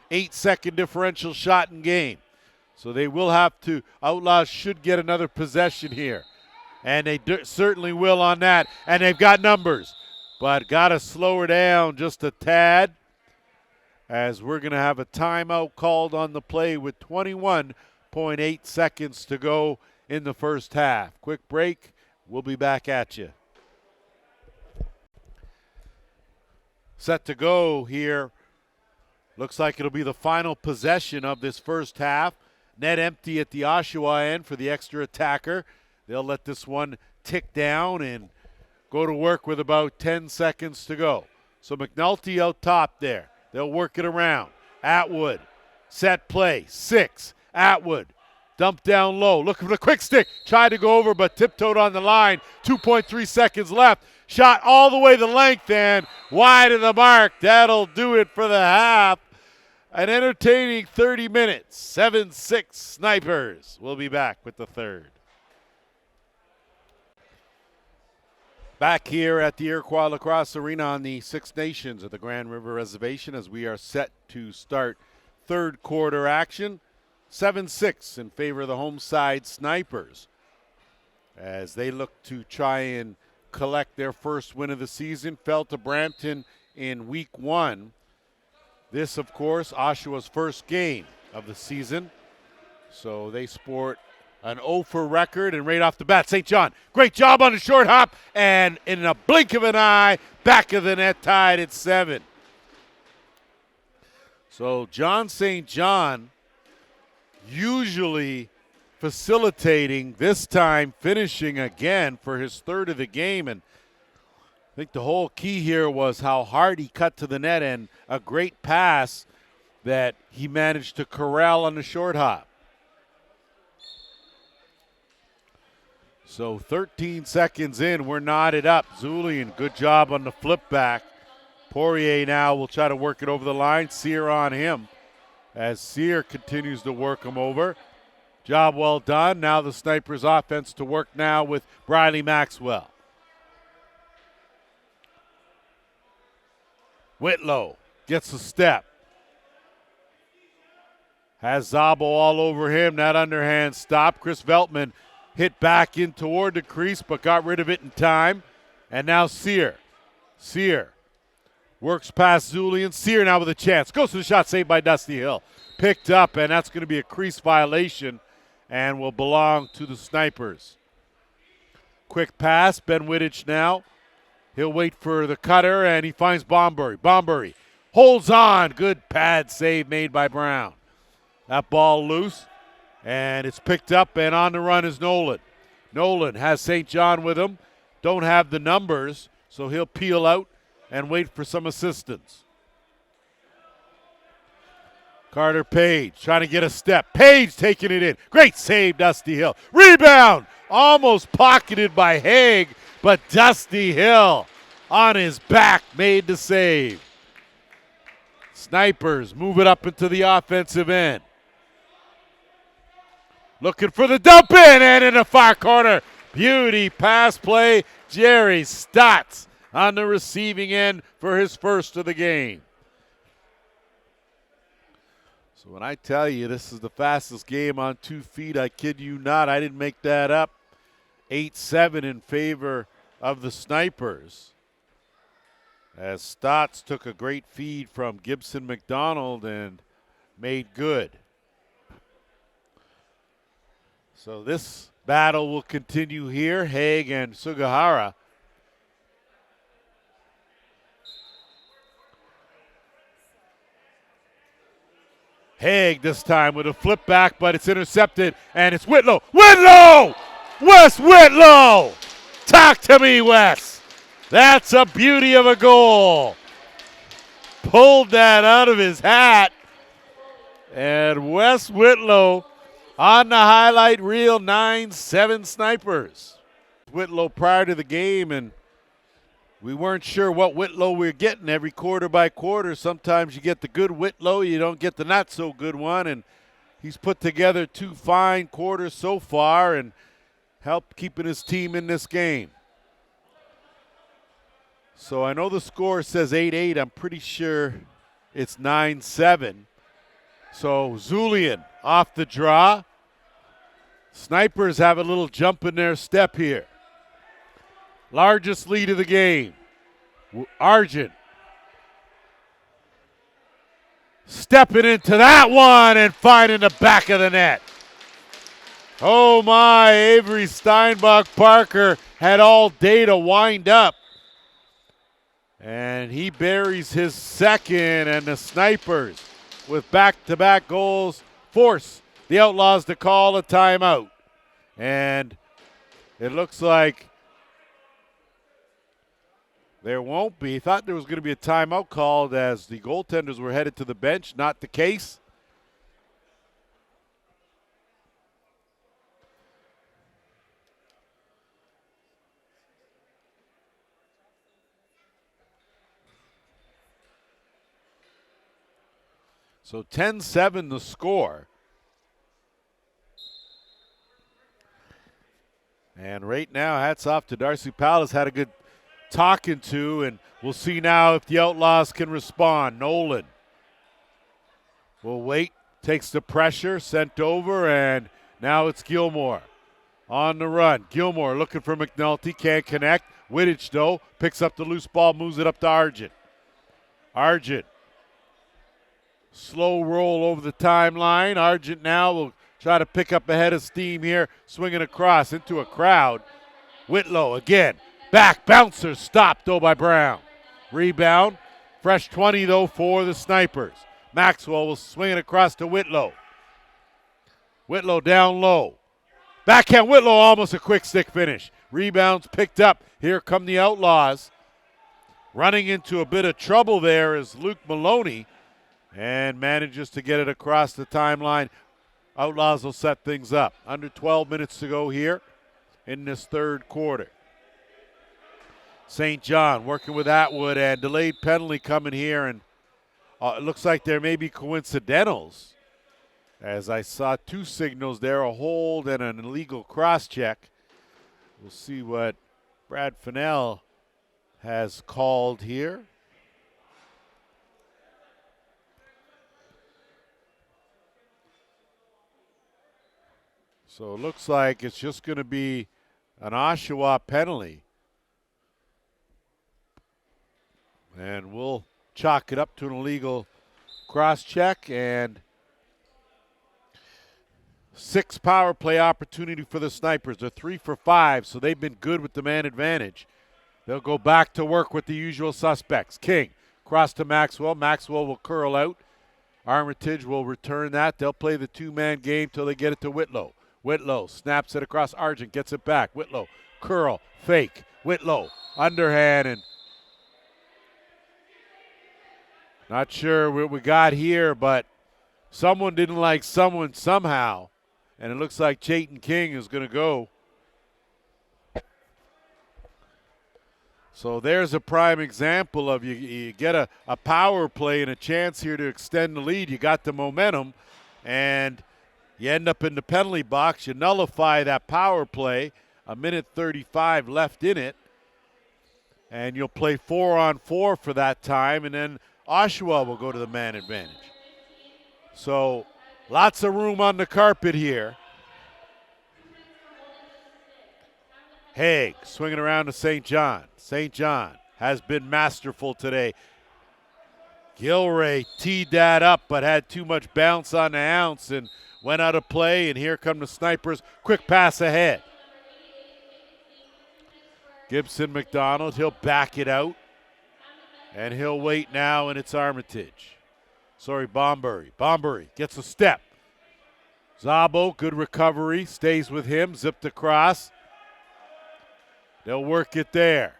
8-second differential shot in game. So they will have to, Outlaws should get another possession here. And they certainly will on that. And they've got numbers. But got to slow her down just a tad, as we're going to have a timeout called on the play with 21.8 seconds to go in the first half. Quick break. We'll be back at you. Set to go here. Looks like it'll be the final possession of this first half. Net empty at the Oshawa end for the extra attacker. They'll let this one tick down and go to work with about 10 seconds to go. So McNulty out top there. They'll work it around. Atwood, set play, 6. Atwood, dump down low, looking for the quick stick. Tried to go over, but tiptoed on the line. 2.3 seconds left. Shot all the way the length and wide of the mark. That'll do it for the half. An entertaining 30 minutes. 7-6 Snipers. We'll be back with the third. Back here at the Iroquois Lacrosse Arena on the Six Nations at the Grand River Reservation as we are set to start third quarter action. 7-6 in favor of the home side Snipers as they look to try and collect their first win of the season. Fell to Brampton in week 1. This, of course, Oshawa's first game of the season. So they sport an 0-for record, and right off the bat, St. John, great job on the short hop, and in a blink of an eye, back of the net tied at 7. So John St. John usually facilitating, this time finishing again for his third of the game, and I think the whole key here was how hard he cut to the net and a great pass that he managed to corral on the short hop. So 13 seconds in, we're knotted up. Zulian, good job on the flip back. Poirier now will try to work it over the line. Sear on him as Sear continues to work him over. Job well done. Now the Snipers offense to work now with Briley Maxwell. Whitlow gets a step. Has Zabo all over him. That underhand stop. Chris Veltman hit back in toward the crease, but got rid of it in time. And now Sear. Sear works past Zulian. Sear now with a chance. Goes to the shot, saved by Dusty Hill. Picked up, and that's going to be a crease violation and will belong to the Snipers. Quick pass. Ben Wittich now. He'll wait for the cutter, and he finds Bombury. Bombury holds on. Good pad save made by Brown. That ball loose, and it's picked up, and on the run is Nolan. Nolan has St. John with him. Don't have the numbers, so he'll peel out and wait for some assistance. Carter Page trying to get a step. Page taking it in. Great save, Dusty Hill. Rebound! Almost pocketed by Haig, but Dusty Hill on his back made the save. Snipers move it up into the offensive end. Looking for the dump in, and in the far corner. Beauty pass play. Jerry Stotts on the receiving end for his first of the game. So when I tell you this is the fastest game on 2 feet, I kid you not. I didn't make that up. 8-7 in favor of the Snipers, as Stotts took a great feed from Gibson McDonald and made good. So this battle will continue here, Haig and Sugihara. Haig this time with a flip back, but it's intercepted, and it's Whitlow. Whitlow! Wes Whitlow! Talk to me, Wes. That's a beauty of a goal. Pulled that out of his hat. And Wes Whitlow on the highlight reel, 9-7 Snipers. Whitlow prior to the game, and we weren't sure what Whitlow we were getting every quarter by quarter. Sometimes you get the good Whitlow, you don't get the not so good one, and he's put together 2 fine quarters so far and helped keeping his team in this game. So I know the score says 8-8. I'm pretty sure it's 9-7. So Zulian off the draw. Snipers have a little jump in their step here. Largest lead of the game. Argent stepping into that one and finding the back of the net. Oh my, Avery Steinbach Parker had all day to wind up. And he buries his second, and the Snipers with back-to-back goals force the Outlaws to call a timeout. And it looks like there won't be. Thought there was going to be a timeout called as the goaltenders were headed to the bench. Not the case. So 10-7 the score. And right now, hats off to Darcy Palace. Had a good talking to, and we'll see now if the Outlaws can respond. Nolan will wait, takes the pressure, sent over, and now it's Gilmore on the run. Gilmore looking for McNulty, can't connect. Wittich, though, picks up the loose ball, moves it up to Argent. Argent, slow roll over the timeline. Argent now will try to pick up a head of steam here, swinging across into a crowd. Whitlow again. Back bouncer stopped though by Brown. Rebound. Fresh 20 though for the Snipers. Maxwell will swing it across to Whitlow. Whitlow down low. Backhand Whitlow, almost a quick stick finish. Rebounds picked up. Here come the Outlaws. Running into a bit of trouble there is Luke Maloney and manages to get it across the timeline. Outlaws will set things up. Under 12 minutes to go here in this third quarter. St. John working with Atwood, and delayed penalty coming here, and it looks like there may be coincidentals, as I saw 2 signals there, a hold and an illegal cross-check. We'll see what Brad Fennell has called here. So it looks like it's just going to be an Oshawa penalty. And we'll chalk it up to an illegal cross-check, and 6 power play opportunity for the Snipers. They're 3 for 5, so they've been good with the man advantage. They'll go back to work with the usual suspects. King, cross to Maxwell. Maxwell will curl out. Armitage will return that. They'll play the 2-man game till they get it to Whitlow. Whitlow snaps it across Argent, gets it back. Whitlow, curl, fake. Whitlow, underhand, and not sure what we got here, but someone didn't like someone somehow, and it looks like Chayton King is going to go. So there's a prime example of you get a power play and a chance here to extend the lead. You got the momentum, and you end up in the penalty box. You nullify that power play, 1:35 left in it, and you'll play 4-on-4 for that time, and then Oshawa will go to the man advantage. So lots of room on the carpet here. Haig swinging around to St. John. St. John has been masterful today. Gilray teed that up but had too much bounce on the ounce and went out of play, and here come the Snipers. Quick pass ahead. Gibson McDonald, he'll back it out, and he'll wait now, and it's Armitage. Sorry, Bombury. Bombury gets a step. Zabo, good recovery, stays with him, zipped across. They'll work it there.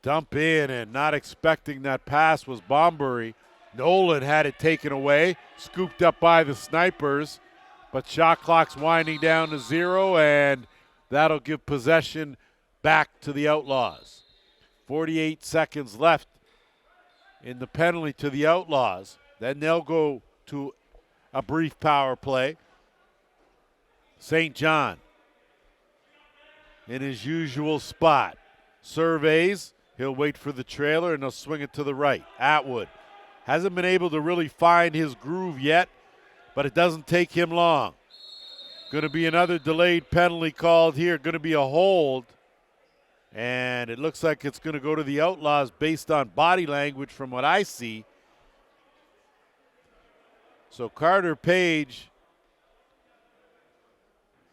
Dump in, and not expecting that pass was Bombury. Nolan had it taken away, scooped up by the Snipers, but shot clock's winding down to 0, and that'll give possession back to the Outlaws. 48 seconds left in the penalty to the Outlaws. Then they'll go to a brief power play. St. John in his usual spot. Surveys. He'll wait for the trailer, and they'll swing it to the right. Atwood hasn't been able to really find his groove yet, but it doesn't take him long. Going to be another delayed penalty called here. Going to be a hold. And it looks like it's going to go to the Outlaws based on body language from what I see. So Carter Page,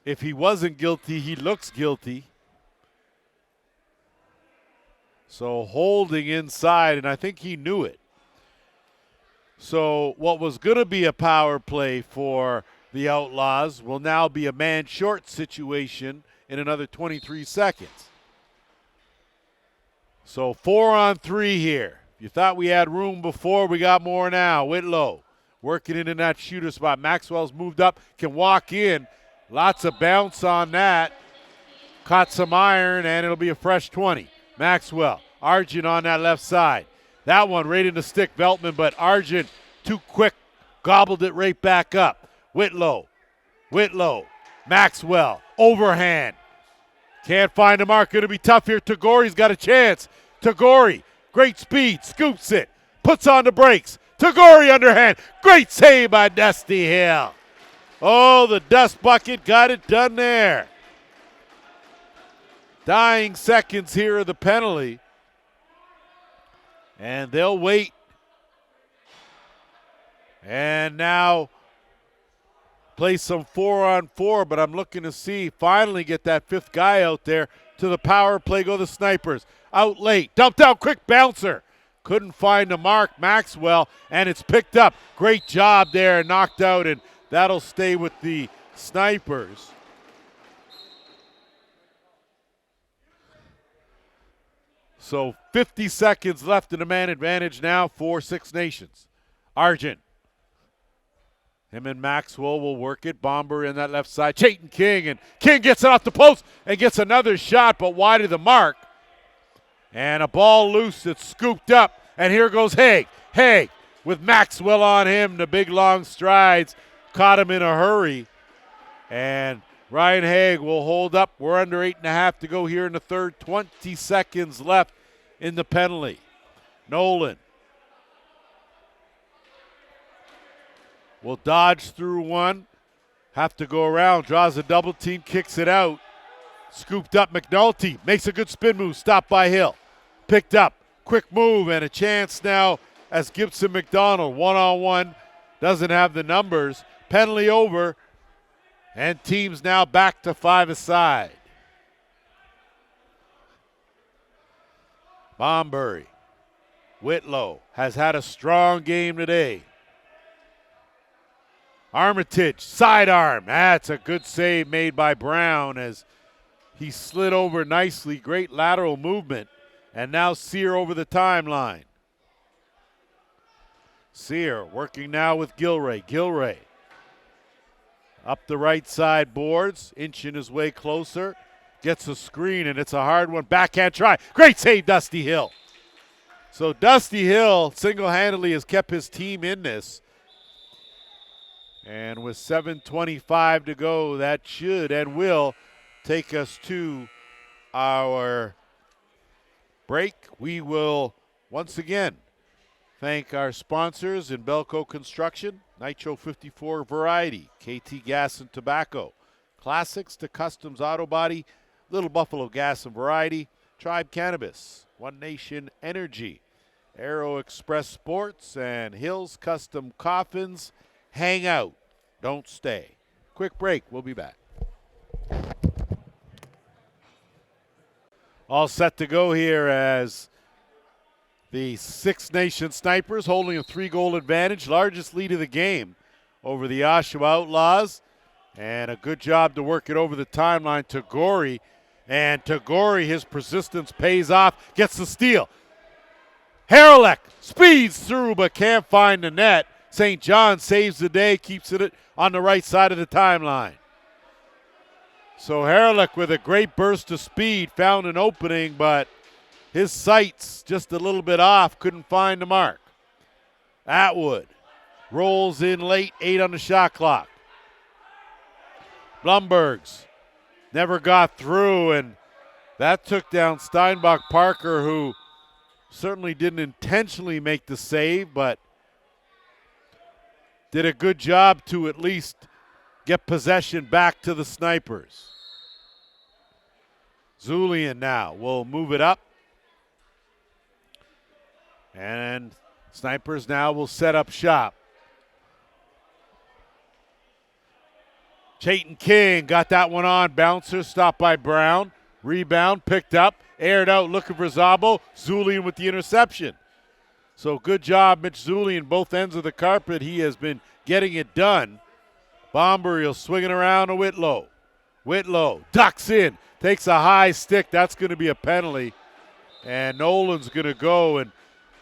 if he wasn't guilty, he looks guilty. So holding inside, and I think he knew it. So what was going to be a power play for the Outlaws will now be a man short situation in another 23 seconds. So 4-on-3 here. If you thought we had room before, we got more now. Whitlow working in that shooter spot. Maxwell's moved up, can walk in. Lots of bounce on that. Caught some iron, and it'll be a fresh 20. Maxwell, Argent on that left side. That one right in the stick, Veltman, but Argent too quick, gobbled it right back up. Whitlow, Maxwell, overhand. Can't find the mark, gonna be tough here. Tagore's got a chance. Tagore, great speed, scoops it, puts on the brakes. Tagore underhand, great save by Dusty Hill. Oh, the dust bucket got it done there. Dying seconds here of the penalty. And they'll wait. And now play some 4-on-4, but I'm looking to see finally get that fifth guy out there to the power play. Go the Snipers. Out late. Dumped out. Quick bouncer. Couldn't find the mark. Maxwell. And it's picked up. Great job there. Knocked out. And that'll stay with the Snipers. So 50 seconds left in the man advantage now for Six Nations. Argent. Him and Maxwell will work it. Bomber in that left side. Chayton King, and King gets it off the post and gets another shot, but wide of the mark. And a ball loose that's scooped up, and here goes Haig. Haig with Maxwell on him, the big long strides. Caught him in a hurry. And Ryan Haig will hold up. We're under 8.5 to go here in the third. 20 seconds left in the penalty. Nolan will dodge through one. Have to go around. Draws a double team. Kicks it out. Scooped up. McNulty makes a good spin move. Stopped by Hill. Picked up. Quick move and a chance now as Gibson McDonald. One-on-one. Doesn't have the numbers. Penalty over. And teams now back to 5-a-side. Bombury. Whitlow has had a strong game today. Armitage, sidearm. That's a good save made by Brown as he slid over nicely. Great lateral movement. And now Sear over the timeline. Sear working now with Gilray. Gilray up the right side boards, inching his way closer. Gets a screen, and it's a hard one. Backhand try. Great save, Dusty Hill. So Dusty Hill single-handedly has kept his team in this. And with 7:25 to go, that should and will take us to our break. We will once again thank our sponsors in Belco Construction, Nitro 54 Variety, KT Gas and Tobacco, Classics to Customs Auto Body, Little Buffalo Gas and Variety, Tribe Cannabis, One Nation Energy, Aero Express Sports, and Hills Custom Coffins. Hang out, don't stay. Quick break, we'll be back. All set to go here as the Six Nation Snipers holding a 3-goal advantage, largest lead of the game over the Oshawa Outlaws. And a good job to work it over the timeline to Gorey. And Tagore, his persistence pays off, gets the steal. Arenalacrosseleague speeds through but can't find the net. St. John saves the day, keeps it on the right side of the timeline. So Arenalacrosseleague with a great burst of speed found an opening, but his sights just a little bit off, couldn't find the mark. Atwood rolls in late, 8 on the shot clock. Blumbergs never got through, and that took down Steinbach Parker, who certainly didn't intentionally make the save, but did a good job to at least get possession back to the Snipers. Zulian now will move it up. And Snipers now will set up shop. Chayton King got that one on. Bouncer stopped by Brown. Rebound picked up. Aired out looking for Zabo. Zulian with the interception. So good job, Mitch Zulian, both ends of the carpet. He has been getting it done. Bomberil swinging around to Whitlow. Whitlow ducks in. Takes a high stick. That's going to be a penalty. And Nolan's going to go. And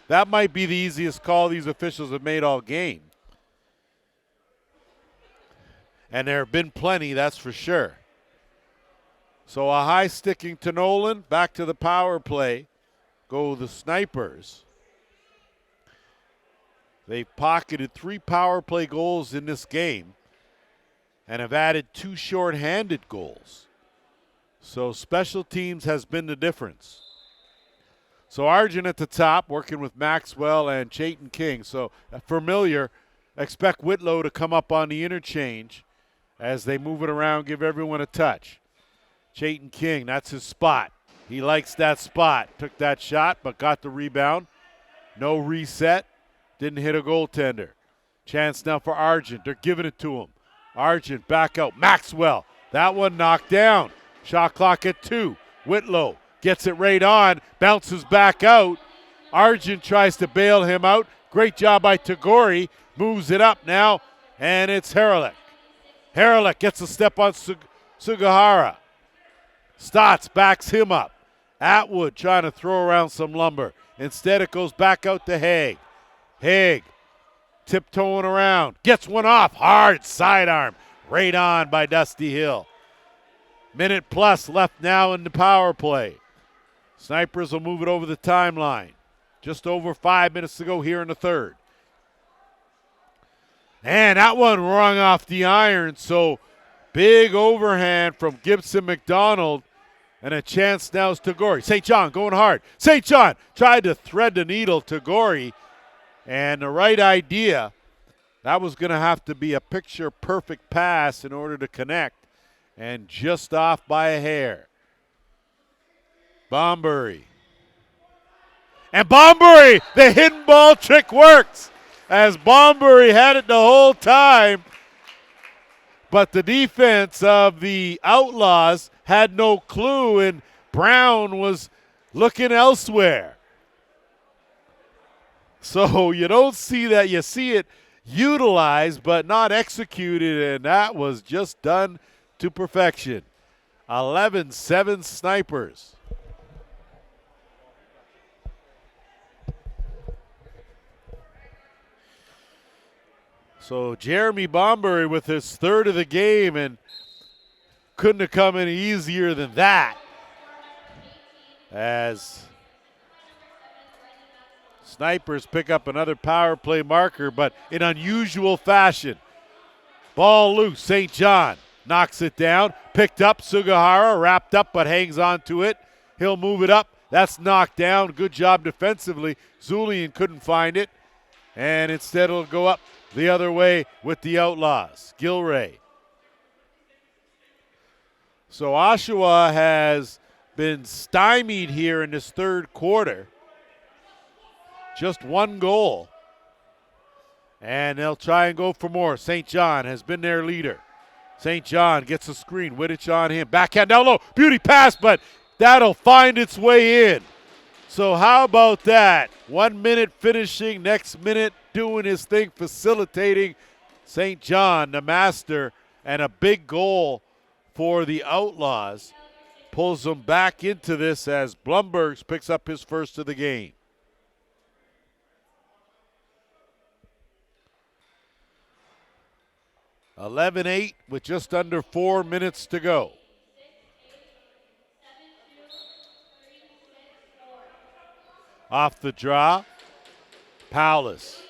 that might be the easiest call these officials have made all game. And there have been plenty, that's for sure. So a high sticking to Nolan. Back to the power play. Go the Snipers. They've pocketed 3 power play goals in this game and have added 2 shorthanded goals. So special teams has been the difference. So Arjun at the top, working with Maxwell and Chayton King. So familiar. Expect Whitlow to come up on the interchange as they move it around, give everyone a touch. Chayton King, that's his spot. He likes that spot. Took that shot, but got the rebound. No reset. Didn't hit a goaltender. Chance now for Argent. They're giving it to him. Argent back out. Maxwell. That one knocked down. Shot clock at 2. Whitlow gets it right on. Bounces back out. Argent tries to bail him out. Great job by Tagore. Moves it up now, and it's Arenalacrosseleague. Arenalacrosseleague gets a step on Sugihara. Stotts backs him up. Atwood trying to throw around some lumber. Instead, it goes back out to Haig. Haig tiptoeing around. Gets one off. Hard sidearm. Right on by Dusty Hill. Minute plus left now in the power play. Snipers will move it over the timeline. Just over 5 minutes to go here in the third. And that one rung off the iron, so big overhand from Gibson McDonald. And a chance now is Tagore. St. John going hard. St. John tried to thread the needle. Tagore. And the right idea, that was going to have to be a picture-perfect pass in order to connect. And just off by a hair. Bombury. And Bombury, the hidden ball trick works. As Bombury had it the whole time. But the defense of the Outlaws had no clue, and Brown was looking elsewhere. So you don't see that. You see it utilized but not executed, and that was just done to perfection. 11-7 Snipers. So Jeremy Bombury with his third of the game, and couldn't have come any easier than that. As Snipers pick up another power play marker, but in unusual fashion. Ball loose, St. John knocks it down. Picked up, Sugihara wrapped up but hangs on to it. He'll move it up. That's knocked down. Good job defensively. Zulian couldn't find it. And instead it'll go up the other way with the Outlaws. Gilray. So Oshawa has been stymied here in this third quarter. Just one goal. And they'll try and go for more. St. John has been their leader. St. John gets a screen. Wittich on him. Backhand down low. Beauty pass, but that'll find its way in. So how about that? 1 minute finishing, next minute doing his thing, facilitating. St. John, the master, and a big goal for the Outlaws. Pulls them back into this as Blumbergs picks up his first of the game. (11-8) with just under 4 minutes to go. Off the draw, Paulus.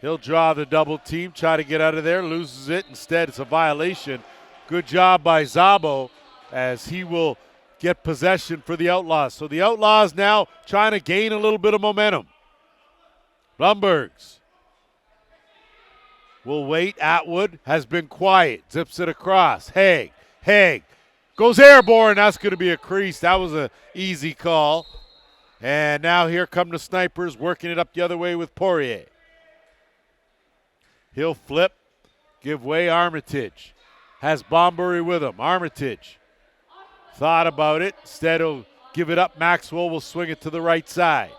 He'll draw the double team, try to get out of there, loses it. Instead, it's a violation. Good job by Zabo as he will get possession for the Outlaws. So the Outlaws now trying to gain a little bit of momentum. Blumbergs will wait. Atwood has been quiet. Zips it across. Haig goes airborne. That's going to be a crease. That was an easy call. And now here come the Snipers working it up the other way with Poirier. He'll flip, give way. Armitage has Bombury with him. Armitage thought about it. Instead, he'll give it up. Maxwell will swing it to the right side.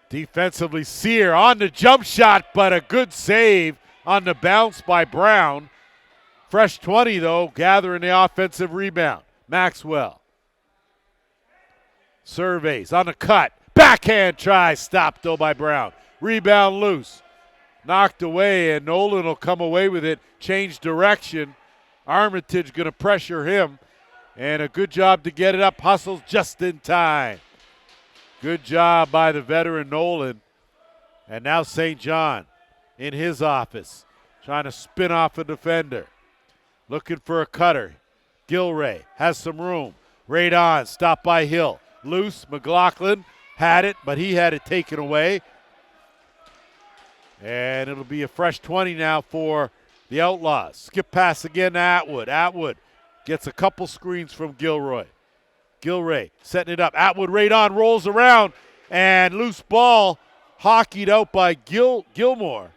Defensively, Sear on the jump shot, but a good save on the bounce by Brown. Fresh 20, though, gathering the offensive rebound. Maxwell surveys on the cut. Backhand try, stopped, though, by Brown. Rebound loose. Knocked away, and Nolan will come away with it. Change direction. Armitage going to pressure him. And a good job to get it up. Hustles just in time. Good job by the veteran Nolan. And now St. John in his office, trying to spin off a defender. Looking for a cutter. Gilray has some room. Right on, stopped by Hill. Loose, McLaughlin had it, but he had it taken away. And it'll be a fresh 20 now for the Outlaws. Skip pass again to Atwood. Atwood gets a couple screens from Gilroy. Gilray setting it up. Atwood right on, rolls around, and loose ball hockeyed out by Gilmore.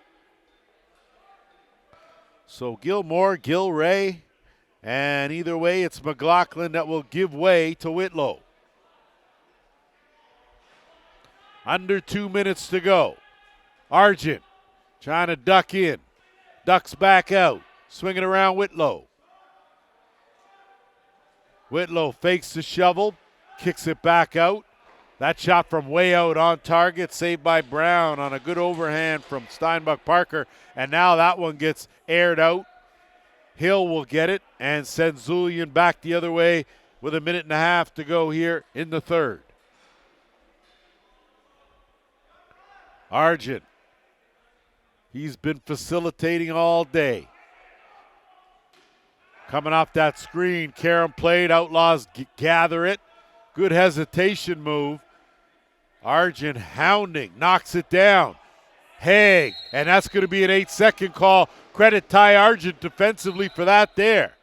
So Gilmore, Gilray, and either way it's McLaughlin that will give way to Whitlow. Under 2 minutes to go. Argent trying to duck in. Ducks back out. Swinging around Whitlow. Whitlow fakes the shovel. Kicks it back out. That shot from way out on target. Saved by Brown on a good overhand from Steinbuck Parker. And now that one gets aired out. Hill will get it and send Zulian back the other way with a minute and a half to go here in the third. Argent. He's been facilitating all day. Coming off that screen, Karam played. Outlaws gather it. Good hesitation move. Argent hounding, knocks it down. Haig, and that's going to be an 8-second call. Credit Ty Argent defensively for that there.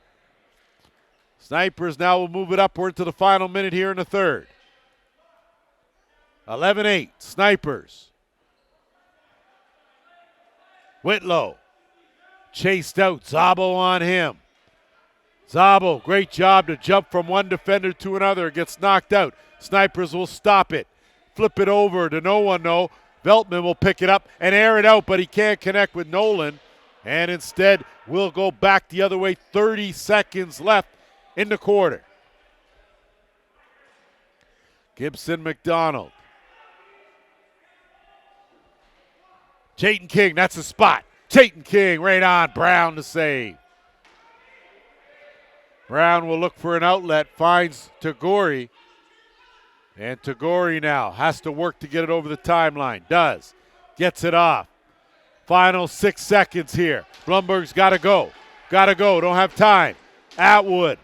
Snipers now will move it upward to the final minute here in the third. 11-8, Snipers. Whitlow chased out. Zabo on him. Zabo, great job to jump from one defender to another. Gets knocked out. Snipers will stop it. Flip it over to no one, no. Veltman will pick it up and air it out, but he can't connect with Nolan. And instead, we'll go back the other way. 30 seconds left in the quarter. Gibson McDonald. Chayton King, that's a spot. Chayton King right on. Brown to save. Brown will look for an outlet, finds Tagore. And Tagore now has to work to get it over the timeline. Does. Gets it off. Final 6 seconds here. Blumberg's got to go. Got to go. Don't have time. Atwood.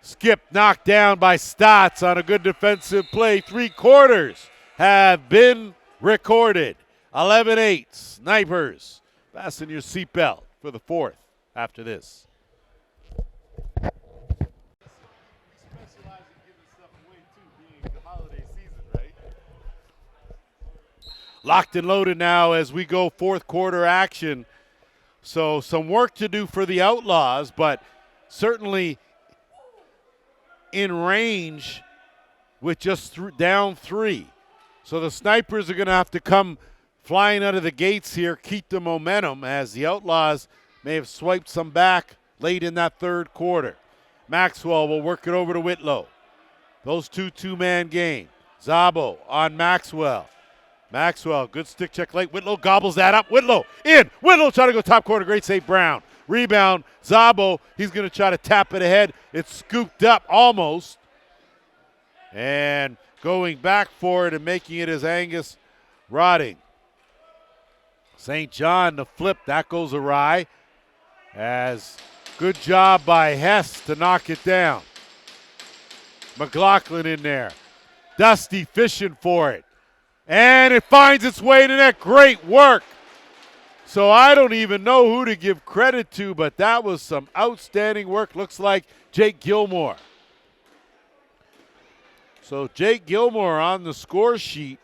Skip knocked down by Stotts on a good defensive play. 3 quarters have been recorded. 11-8. Snipers. Fasten your seatbelt for the fourth after this. locked and loaded now as we go fourth quarter action. So some work to do for the Outlaws, but certainly in range with just down 3. So the Snipers are going to have to come flying out of the gates here, keep the momentum as the Outlaws may have swiped some back late in that third quarter. Maxwell will work it over to Whitlow. Those two-man game. Zabo on Maxwell. Maxwell, good stick check late. Whitlow gobbles that up. Whitlow in. Whitlow trying to go top corner. Great save, Brown. Rebound, Zabo. He's going to try to tap it ahead. It's scooped up almost. And going back for it and making it as Angus Rodding. St. John, the flip, that goes awry. As good job by Hess to knock it down. McLaughlin in there. Dusty fishing for it. And it finds its way to net. Great work. So I don't even know who to give credit to, but that was some outstanding work. Looks like Jake Gilmore. So Jake Gilmore on the score sheet.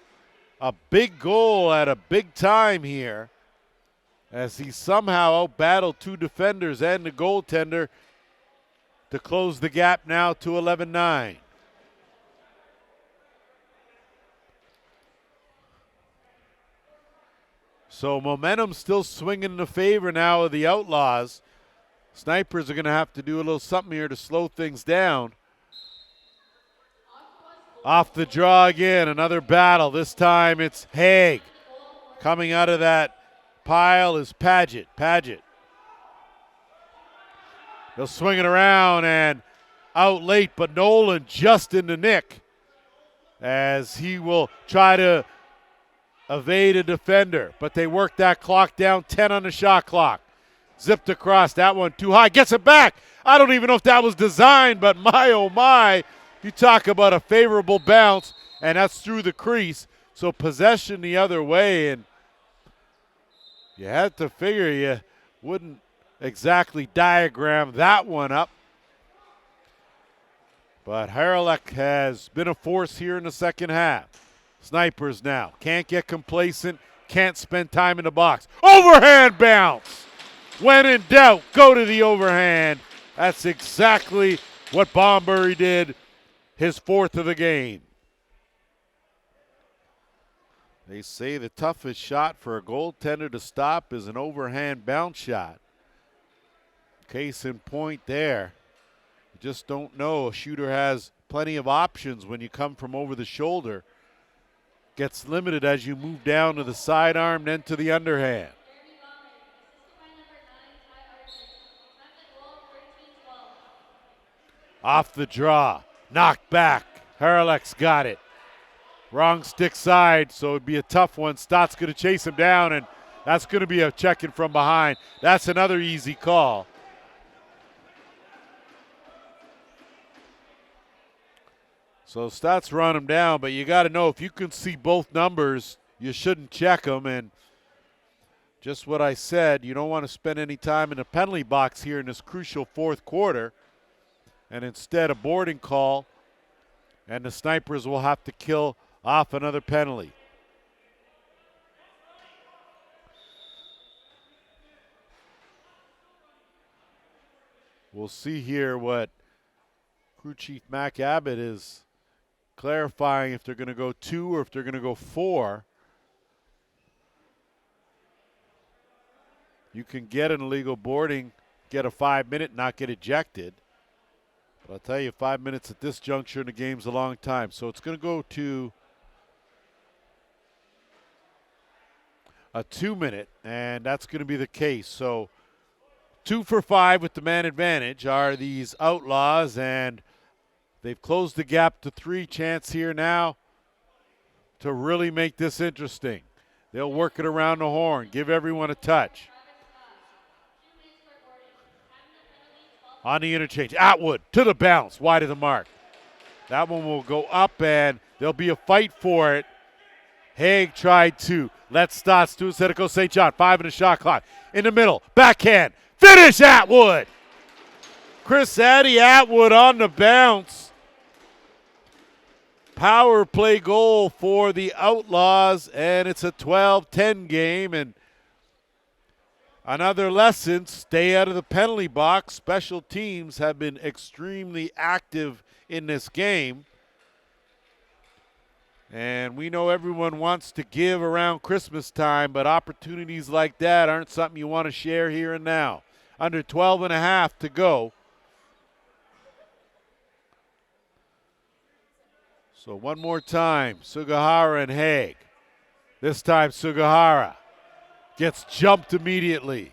A big goal at a big time here as he somehow outbattled 2 defenders and the goaltender to close the gap now to 11-9. So momentum still swinging in the favor now of the Outlaws. Snipers are going to have to do a little something here to slow things down. Off the draw again, another battle. This time it's Haig. Coming out of that pile is Paget. They'll swing it around and out late, but Nolan just in the nick as he will try to evade a defender. But they work that clock down, 10 on the shot clock. Zipped across, that one too high, gets it back. I don't even know if that was designed, but my oh my. You talk about a favorable bounce, and that's through the crease. So possession the other way, and you had to figure you wouldn't exactly diagram that one up. But Arenalacrosseleague has been a force here in the second half. Snipers now can't get complacent, can't spend time in the box. Overhand bounce. When in doubt, go to the overhand. That's exactly what Bombury did. His 4th of the game. They say the toughest shot for a goaltender to stop is an overhand bounce shot. Case in point there. You just don't know. A shooter has plenty of options when you come from over the shoulder. Gets limited as you move down to the sidearm, then to the underhand. Off the draw. Knocked back. Arenalacrosseleague's got it. Wrong stick side, so it'd be a tough one. Stott's going to chase him down, and that's going to be a check-in from behind. That's another easy call. So Stott's run him down, but you got to know if you can see both numbers, you shouldn't check them. And just what I said, you don't want to spend any time in the penalty box here in this crucial fourth quarter. And instead a boarding call, and the Snipers will have to kill off another penalty. We'll see here what Crew Chief Mac Abbott is clarifying, if they're going to go 2 or if they're going to go 4. You can get an illegal boarding, get a 5-minute, not get ejected. But I'll tell you, 5 minutes at this juncture in the game's a long time. So it's going to go to a 2-minute, and that's going to be the case. So 2 for 5 with the man advantage are these Outlaws, and they've closed the gap to 3. Chance here now to really make this interesting. They'll work it around the horn, give everyone a touch. On the interchange, Atwood to the bounce, wide of the mark. That one will go up, and there'll be a fight for it. Haig tried to let Stotts do instead of go St. John. 5 in the shot clock. In the middle, backhand, finish Atwood. Chris Atwood on the bounce. Power play goal for the Outlaws, and it's a 12-10 game. And another lesson, stay out of the penalty box. Special teams have been extremely active in this game. And we know everyone wants to give around Christmas time, but opportunities like that aren't something you want to share here and now. Under 12 and a half to go. So one more time, Sugihara and Haig. This time Sugihara gets jumped immediately.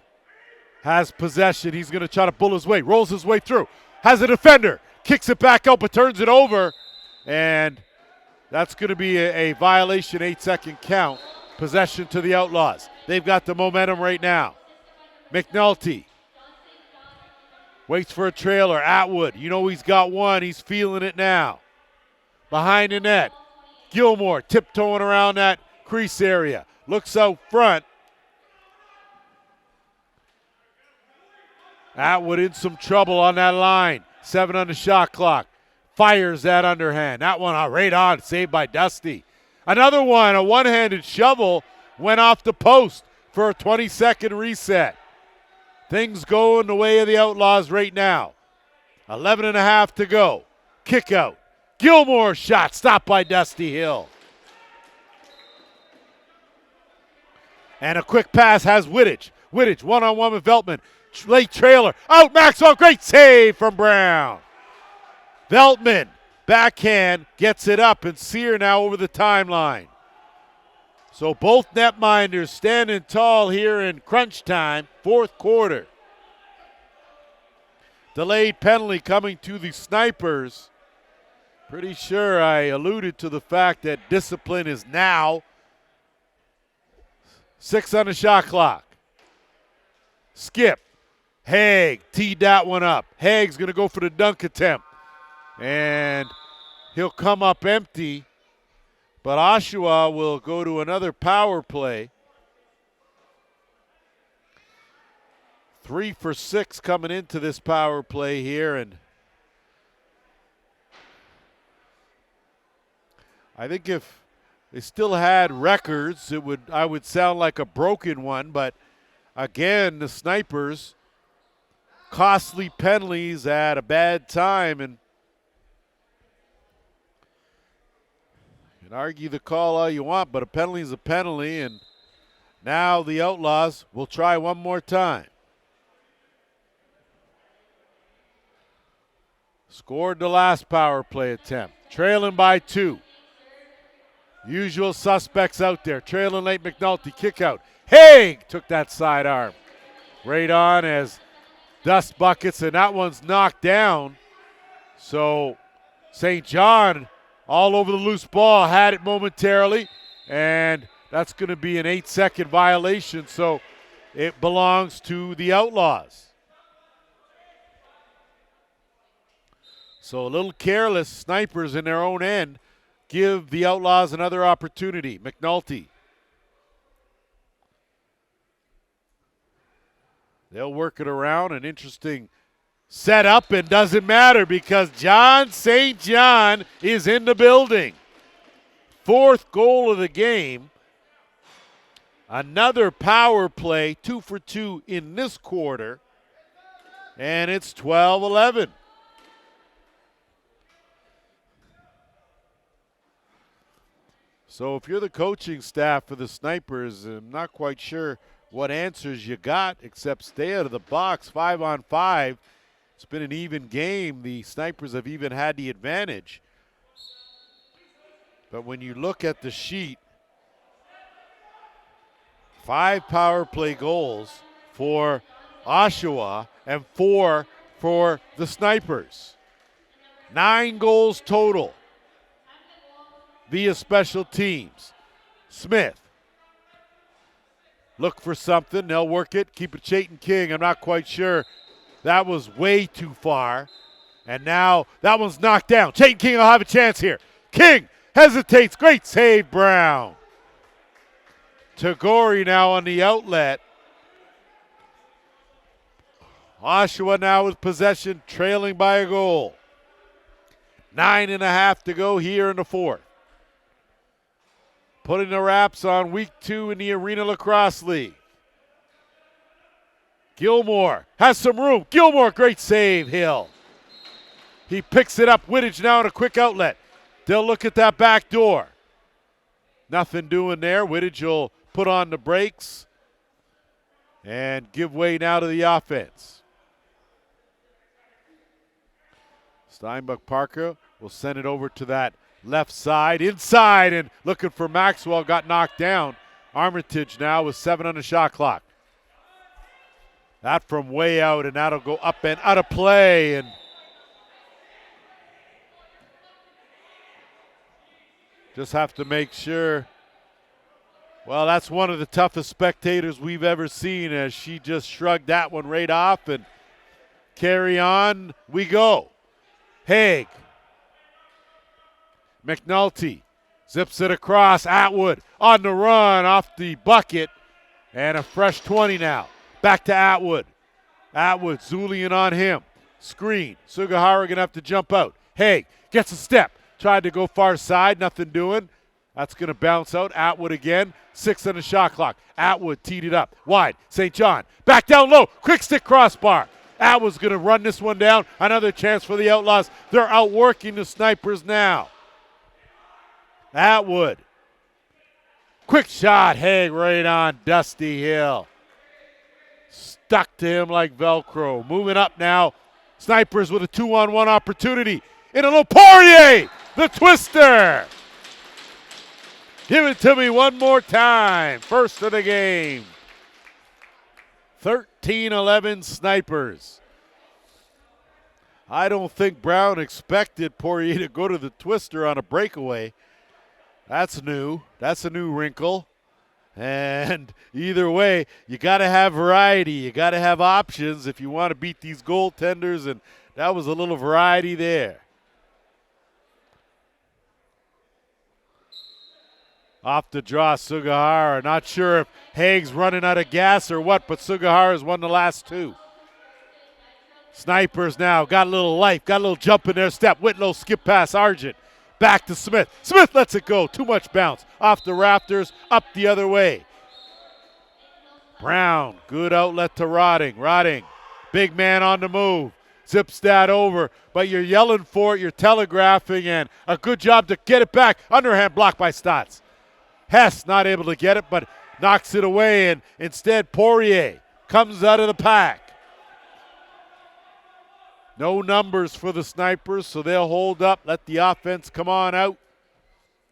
Has possession. He's going to try to pull his way. Rolls his way through. Has a defender. Kicks it back out but turns it over. And that's going to be a violation, 8-second count. Possession to the Outlaws. They've got the momentum right now. McNulty waits for a trailer. Atwood, you know he's got one. He's feeling it now. Behind the net. Gilmore tiptoeing around that crease area. Looks out front. Atwood in some trouble on that line. 7 on the shot clock. Fires that underhand. That one right on. Saved by Dusty. Another one, a one-handed shovel, went off the post for a 20-second reset. Things going the way of the Outlaws right now. 11 and a half to go. Kick out. Gilmore shot. Stopped by Dusty Hill. And a quick pass has Wittich. Wittich one-on-one with Veltman. Late trailer. Out Maxwell. Great save from Brown. Veltman, backhand, gets it up, and Sear now over the timeline. So both netminders standing tall here in crunch time, fourth quarter. Delayed penalty coming to the Snipers. Pretty sure I alluded to the fact that discipline is now. 6 on the shot clock. Skip. Haig teed that one up. Haig's going to go for the dunk attempt. And he'll come up empty. But Oshawa will go to another power play. 3 for 6 coming into this power play here. And I think if they still had records, I would sound like a broken one. But again, the Snipers, costly penalties at a bad time. And you can argue the call all you want, but a penalty is a penalty. And now the Outlaws will try one more time. Scored the last power play attempt. Trailing by 2. Usual suspects out there. Trailing late McNulty. Kick out. Haig took that sidearm. Right on as dust buckets, and that one's knocked down. So St. John all over the loose ball, had it momentarily, and that's going to be an 8-second violation, so it belongs to the Outlaws. So a little careless. Snipers in their own end give the Outlaws another opportunity. McNulty. They'll work it around. An interesting setup, and doesn't matter because John St. John is in the building. 4th goal of the game. Another power play, 2 for 2 in this quarter. And it's 12-11. So if you're the coaching staff for the Snipers, I'm not quite sure what answers you got except stay out of the box. 5-on-5. It's been an even game. The Snipers have even had the advantage. But when you look at the sheet, 5 power play goals for Oshawa and 4 for the Snipers. 9 goals total via special teams. Smith. Look for something. They'll work it. Keep it Chayton King. I'm not quite sure. That was way too far. And now that one's knocked down. Chayton King will have a chance here. King hesitates. Great save, Brown. Tagore now on the outlet. Oshawa now with possession, trailing by a goal. 9.5 to go here in the fourth. Putting the wraps on week 2 in the Arena Lacrosse League. Gilmore has some room. Gilmore, great save, Hill. He picks it up. Wittich now in a quick outlet. They'll look at that back door. Nothing doing there. Wittich will put on the brakes and give way now to the offense. Steinbuck Parker will send it over to that left side, inside, and looking for Maxwell, got knocked down. Armitage now with 7 on the shot clock. That from way out, and that'll go up and out of play. And just have to make sure. Well, that's one of the toughest spectators we've ever seen, as she just shrugged that one right off, and carry on we go. Haig. McNulty zips it across. Atwood on the run off the bucket, and a fresh 20 now. Back to Atwood. Atwood, Zulian on him. Screen. Sugihara going to have to jump out. Haig gets a step. Tried to go far side. Nothing doing. That's going to bounce out. Atwood again. 6 on the shot clock. Atwood teed it up. Wide. St. John. Back down low. Quick stick crossbar. Atwood's going to run this one down. Another chance for the Outlaws. They're outworking the Snipers now. Atwood. Quick shot. Haig right on Dusty Hill. Stuck to him like Velcro. Moving up now. Snipers with a 2-on-1 opportunity. In a little Poirier. The twister. Give it to me one more time. First of the game. 13-11 Snipers. I don't think Brown expected Poirier to go to the twister on a breakaway. That's new. That's a new wrinkle. And either way, you got to have variety. You got to have options if you want to beat these goaltenders, and that was a little variety there. Off the draw, Sugihara. Not sure if Haig's running out of gas or what, but Sugihara's won the last 2. Snipers now got a little life, got a little jump in their step. Whitlow skip past Argent. Back to Smith. Smith lets it go. Too much bounce. Off the rafters, up the other way. Brown, good outlet to Rotting. Rotting, big man on the move. Zips that over, but you're yelling for it, you're telegraphing, and a good job to get it back. Underhand blocked by Stotts. Hess not able to get it, but knocks it away, and instead Poirier comes out of the pack. No numbers for the Snipers, so they'll hold up, let the offense come on out,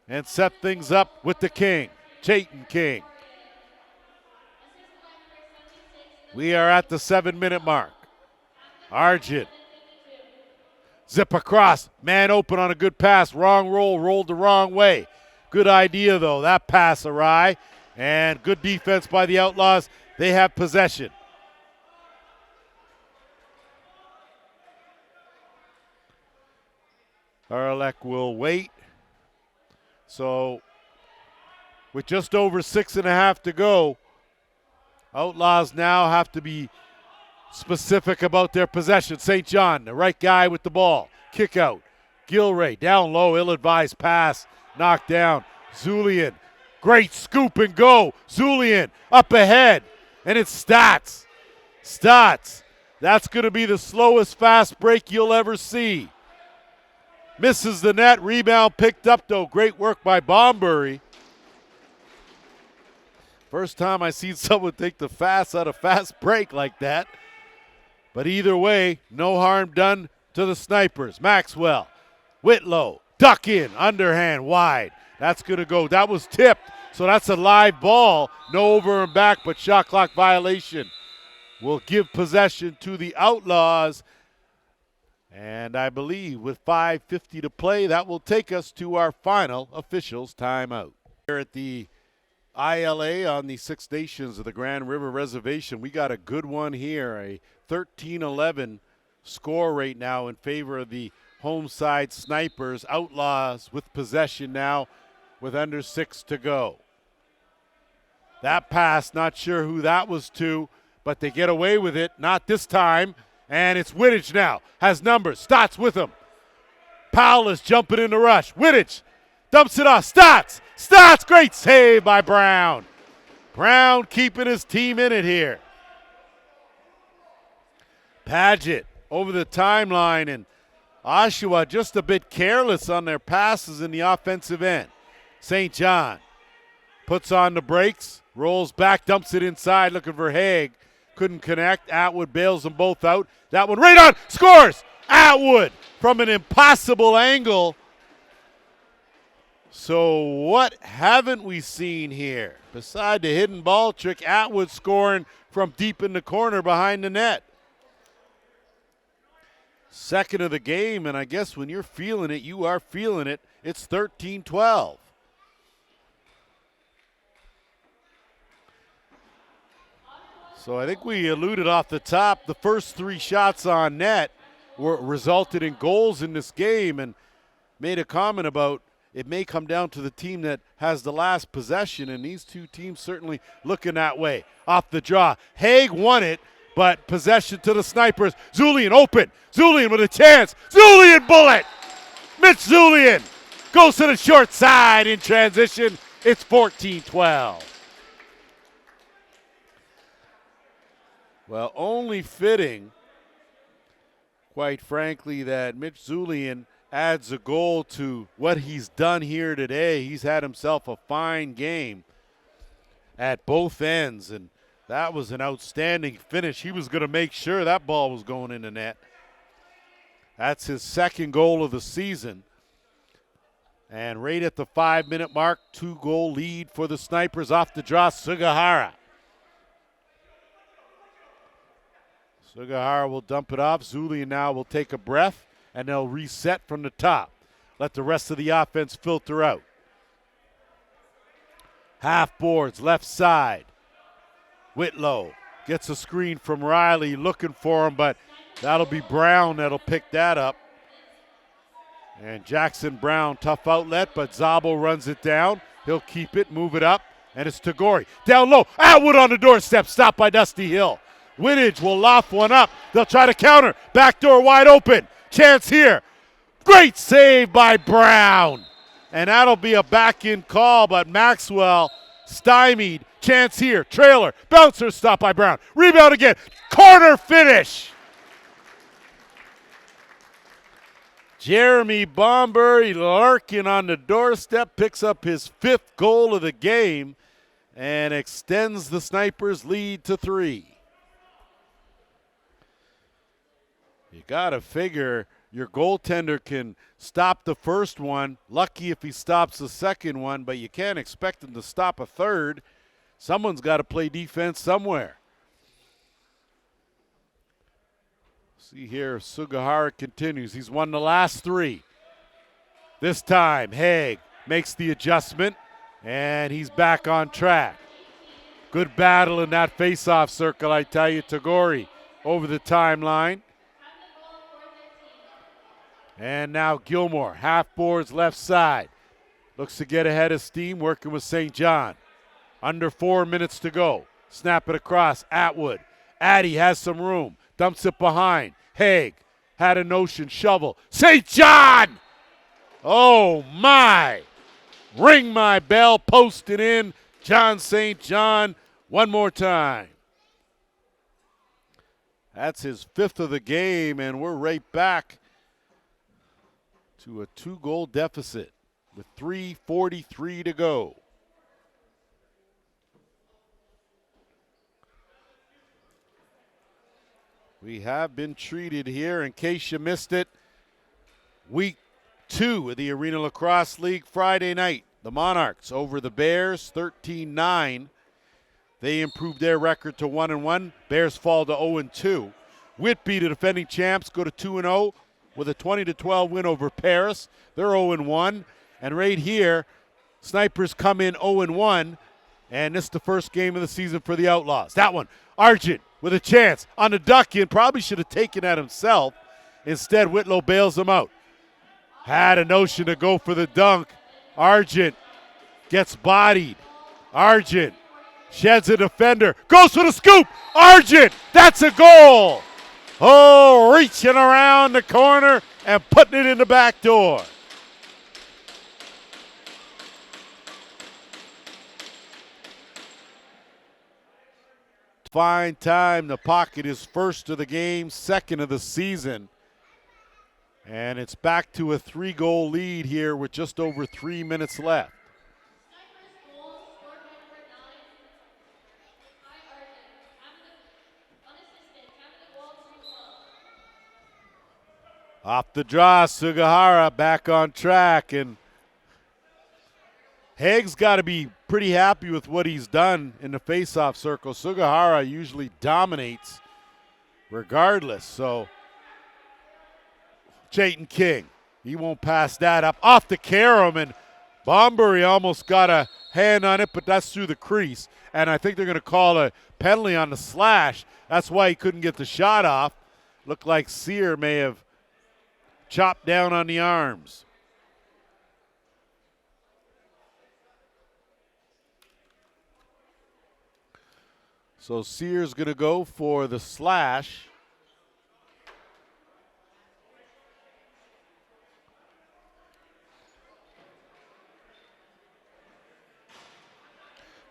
and set things up with the King, Chayton King. We are at the 7-minute mark. Argent. Zip across, man open on a good pass, wrong roll, rolled the wrong way. Good idea, though, that pass awry, and good defense by the Outlaws. They have possession. Arlek will wait. So with just over 6.5 to go, Outlaws now have to be specific about their possession. St. John, the right guy with the ball. Kick out. Gilray down low, ill-advised pass. Knocked down. Zulian. Great scoop and go. Zulian up ahead. And it's Stotts. Stotts. That's going to be the slowest fast break you'll ever see. Misses the net. Rebound picked up, though. Great work by Bombury. First time I seen someone take the fast out of fast break like that. But either way, no harm done to the Snipers. Maxwell. Whitlow. Duck in. Underhand. Wide. That's going to go. That was tipped. So that's a live ball. No over and back, but shot clock violation will give possession to the Outlaws. And I believe with 5:50 to play, that will take us to our final officials timeout. Here at the ILA on the Six Nations of the Grand River Reservation, we got a good one here. A 13-11 score right now in favor of the home side Snipers. Outlaws with possession now with under 6 to go. That pass, not sure who that was to, but they get away with it. Not this time. And it's Wittich now. Has numbers. Stotts with him. Powell is jumping in the rush. Wittich dumps it off. Stotts, great save by Brown. Brown keeping his team in it here. Paget over the timeline, and Oshawa just a bit careless on their passes in the offensive end. St. John puts on the brakes, rolls back, dumps it inside, looking for Haig. Couldn't connect. Atwood bails them both out. That one right on, scores! Atwood from an impossible angle. So what haven't we seen here? Beside the hidden ball trick, Atwood scoring from deep in the corner behind the net. Second of the game, and I guess when you're feeling it, you are feeling it. It's 13-12. So I think we alluded off the top, the first three shots on net resulted in goals in this game, and made a comment about it may come down to the team that has the last possession, and these two teams certainly looking that way. Off the draw, Haig won it, but possession to the Snipers. Zulian open. Zulian with a chance. Zulian bullet. Mitch Zulian goes to the short side in transition. It's 14-12. Well, only fitting, quite frankly, that Mitch Zulian adds a goal to what he's done here today. He's had himself a fine game at both ends, and that was an outstanding finish. He was going to make sure that ball was going in the net. That's his second goal of the season. And right at the 5-minute mark, 2-goal lead for the Snipers. Off the draw, Sugihara. Sugihara will dump it off. Zulian now will take a breath, and they'll reset from the top. Let the rest of the offense filter out. Half boards, left side. Whitlow gets a screen from Riley, looking for him, but that'll be Brown that'll pick that up. And Jackson Brown, tough outlet, but Zabel runs it down. He'll keep it, move it up, and it's Tagori. Down low, Atwood on the doorstep, stopped by Dusty Hill. Wittich will loft one up. They'll try to counter. Back door wide open. Chance here. Great save by Brown. And that'll be a back-in call, but Maxwell stymied. Chance here. Trailer. Bouncer stopped by Brown. Rebound again. Corner finish. Jeremy Bomber lurking on the doorstep. Picks up his 5th goal of the game and extends the Snipers' lead to 3. You got to figure your goaltender can stop the first one. Lucky if he stops the second one, but you can't expect him to stop a third. Someone's got to play defense somewhere. See here, Sugihara continues. He's won the last 3. This time, Haig makes the adjustment, and he's back on track. Good battle in that face-off circle, I tell you. Tagori over the timeline. And now Gilmore, half boards left side. Looks to get ahead of steam, working with St. John. Under 4 minutes to go. Snap it across, Atwood. Addy has some room, dumps it behind. Haig had a notion, shovel. St. John! Oh my! Ring my bell, posted in. John St. John, one more time. That's his 5th of the game, and we're right back to a 2-goal deficit with 3:43 to go. We have been treated here, in case you missed it, week 2 of the Arena Lacrosse League Friday night. The Monarchs over the Bears, 13-9. They improved their record to 1-1. Bears fall to 0-2. Whitby, the defending champs, go to 2-0 with a 20-12 win over Paris. They're 0-1. And right here, Snipers come in 0-1, and this is the first game of the season for the Outlaws. That one, Argent with a chance on the duck in. Probably should have taken that himself. Instead, Whitlow bails him out. Had a notion to go for the dunk. Argent gets bodied. Argent sheds a defender. Goes for the scoop. Argent, that's a goal. Oh, reaching around the corner and putting it in the back door. Fine time to pocket his first of the game, second of the season. And it's back to a 3-goal lead here with just over 3 minutes left. Off the draw, Sugihara back on track, and Haig's got to be pretty happy with what he's done in the faceoff circle. Sugihara usually dominates regardless, so Chayton King, he won't pass that up. Off the Karam, and Bombury almost got a hand on it, but that's through the crease, and I think they're going to call a penalty on the slash. That's why he couldn't get the shot off. Looked like Sear may have chopped down on the arms. So Sear's going to go for the slash.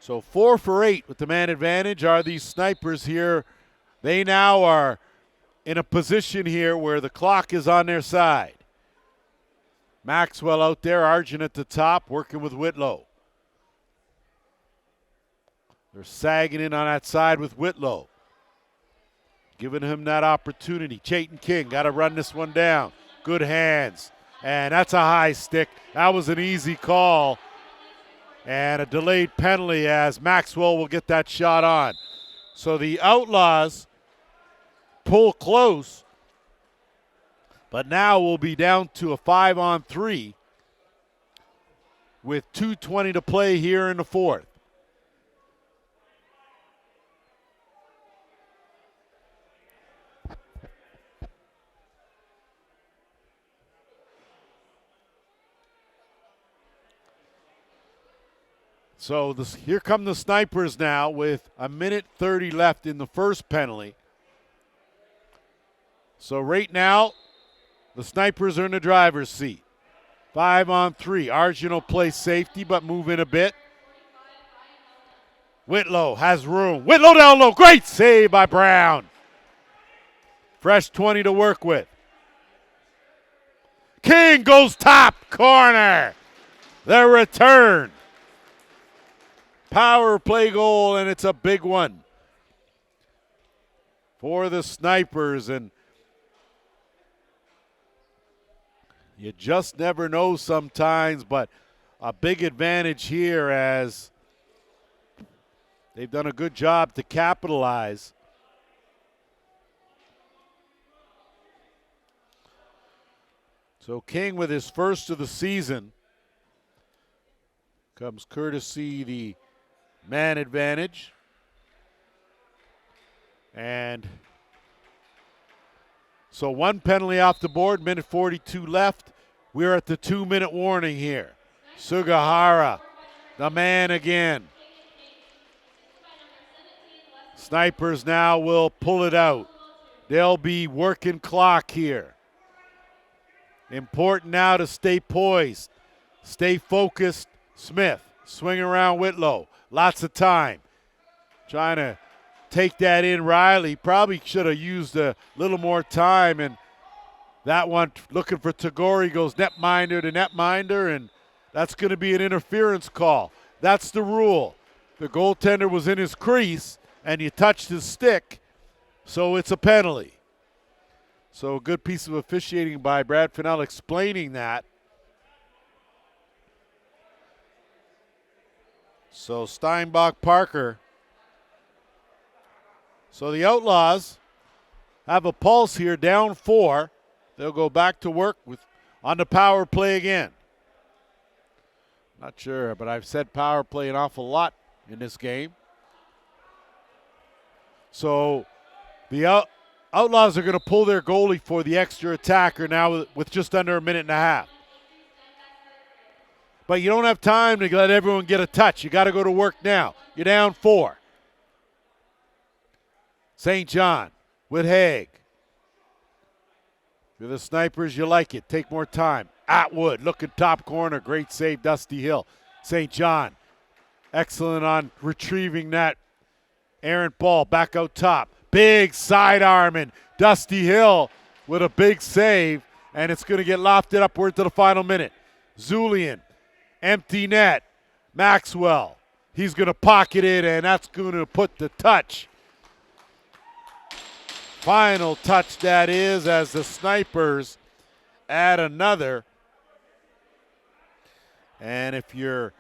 So 4 for 8 with the man advantage are these snipers here. They now are in a position here where the clock is on their side. Maxwell out there, Argent at the top, working with Whitlow. They're sagging in on that side with Whitlow, giving him that opportunity. Chayton King got to run this one down. Good hands, and that's a high stick. That was an easy call, and a delayed penalty as Maxwell will get that shot on. So the Outlaws pull close, but now we'll be down to a 5-on-3 with 2:20 to play here in the fourth. So here come the snipers now with 1:30 left in the first penalty. So right now, the snipers are in the driver's seat. 5-on-3. Argent will play safety but move in a bit. Whitlow has room. Whitlow down low. Great save by Brown. Fresh 20 to work with. King goes top corner. The return. Power play goal, and it's a big one for the snipers. And you just never know sometimes, but a big advantage here as they've done a good job to capitalize. So King with his first of the season comes courtesy the man advantage. And so one penalty off the board, 1:42 left. We're at the 2-minute warning here. Sugihara, the man again. Snipers now will pull it out. They'll be working clock here. Important now to stay poised, stay focused. Smith, swing around Whitlow. Lots of time. Trying to take that in. Riley probably should have used a little more time, and that one looking for Tagore goes netminder to netminder, and that's going to be an interference call. That's the rule. The goaltender was in his crease, and you touched his stick, so it's a penalty. So a good piece of officiating by Brad Fennell explaining that. So Steinbach Parker. So the Outlaws have a pulse here, down 4. They'll go back to work on the power play again. Not sure, but I've said power play an awful lot in this game. So the Outlaws are going to pull their goalie for the extra attacker now with just under 1.5 minutes. But you don't have time to let everyone get a touch. You got to go to work now. You're down 4. St. John with Haig. you're the Snipers, you like it. Take more time. Atwood looking top corner. Great save, Dusty Hill. St. John, excellent on retrieving that errant ball. Back out top. Big sidearm, and Dusty Hill with a big save, and it's going to get lofted upward to the final minute. Zulian, empty net. Maxwell, he's going to pocket it, and that's going to put the touch. Final touch that is, as the Snipers add another. And if you're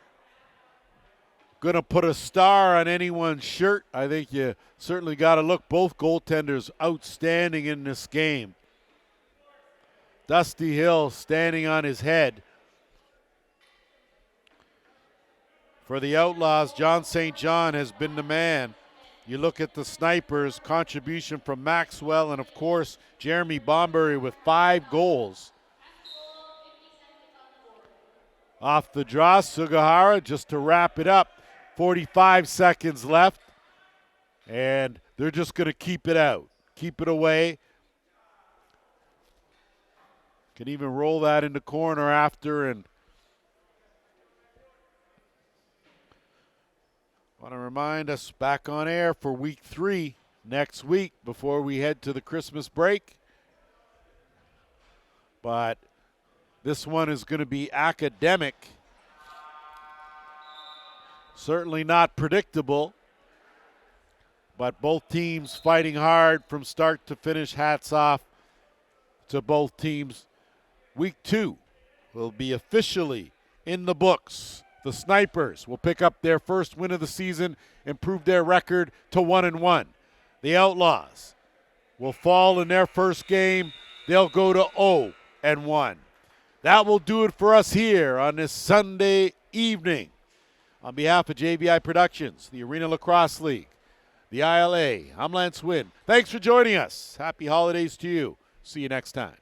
going to put a star on anyone's shirt, I think you certainly got to look. Both goaltenders outstanding in this game. Dusty Hill standing on his head. For the Outlaws, John St. John has been the man. You look at the Snipers, contribution from Maxwell and, of course, Jeremy Bombury with 5 goals. Off the draw, Sugihara, just to wrap it up. 45 seconds left, and they're just going to keep it out, keep it away. Can even roll that in the corner after, and want to remind us back on air for week 3 next week before we head to the Christmas break. But this one is going to be academic. Certainly not predictable, but both teams fighting hard from start to finish. Hats off to both teams. Week 2 will be officially in the books. The Snipers will pick up their first win of the season, improve their record to 1-1. The Outlaws will fall in their first game. They'll go to 0-1. That will do it for us here on this Sunday evening. On behalf of JVI Productions, the Arena Lacrosse League, the ILA, I'm Lance Wynn. Thanks for joining us. Happy holidays to you. See you next time.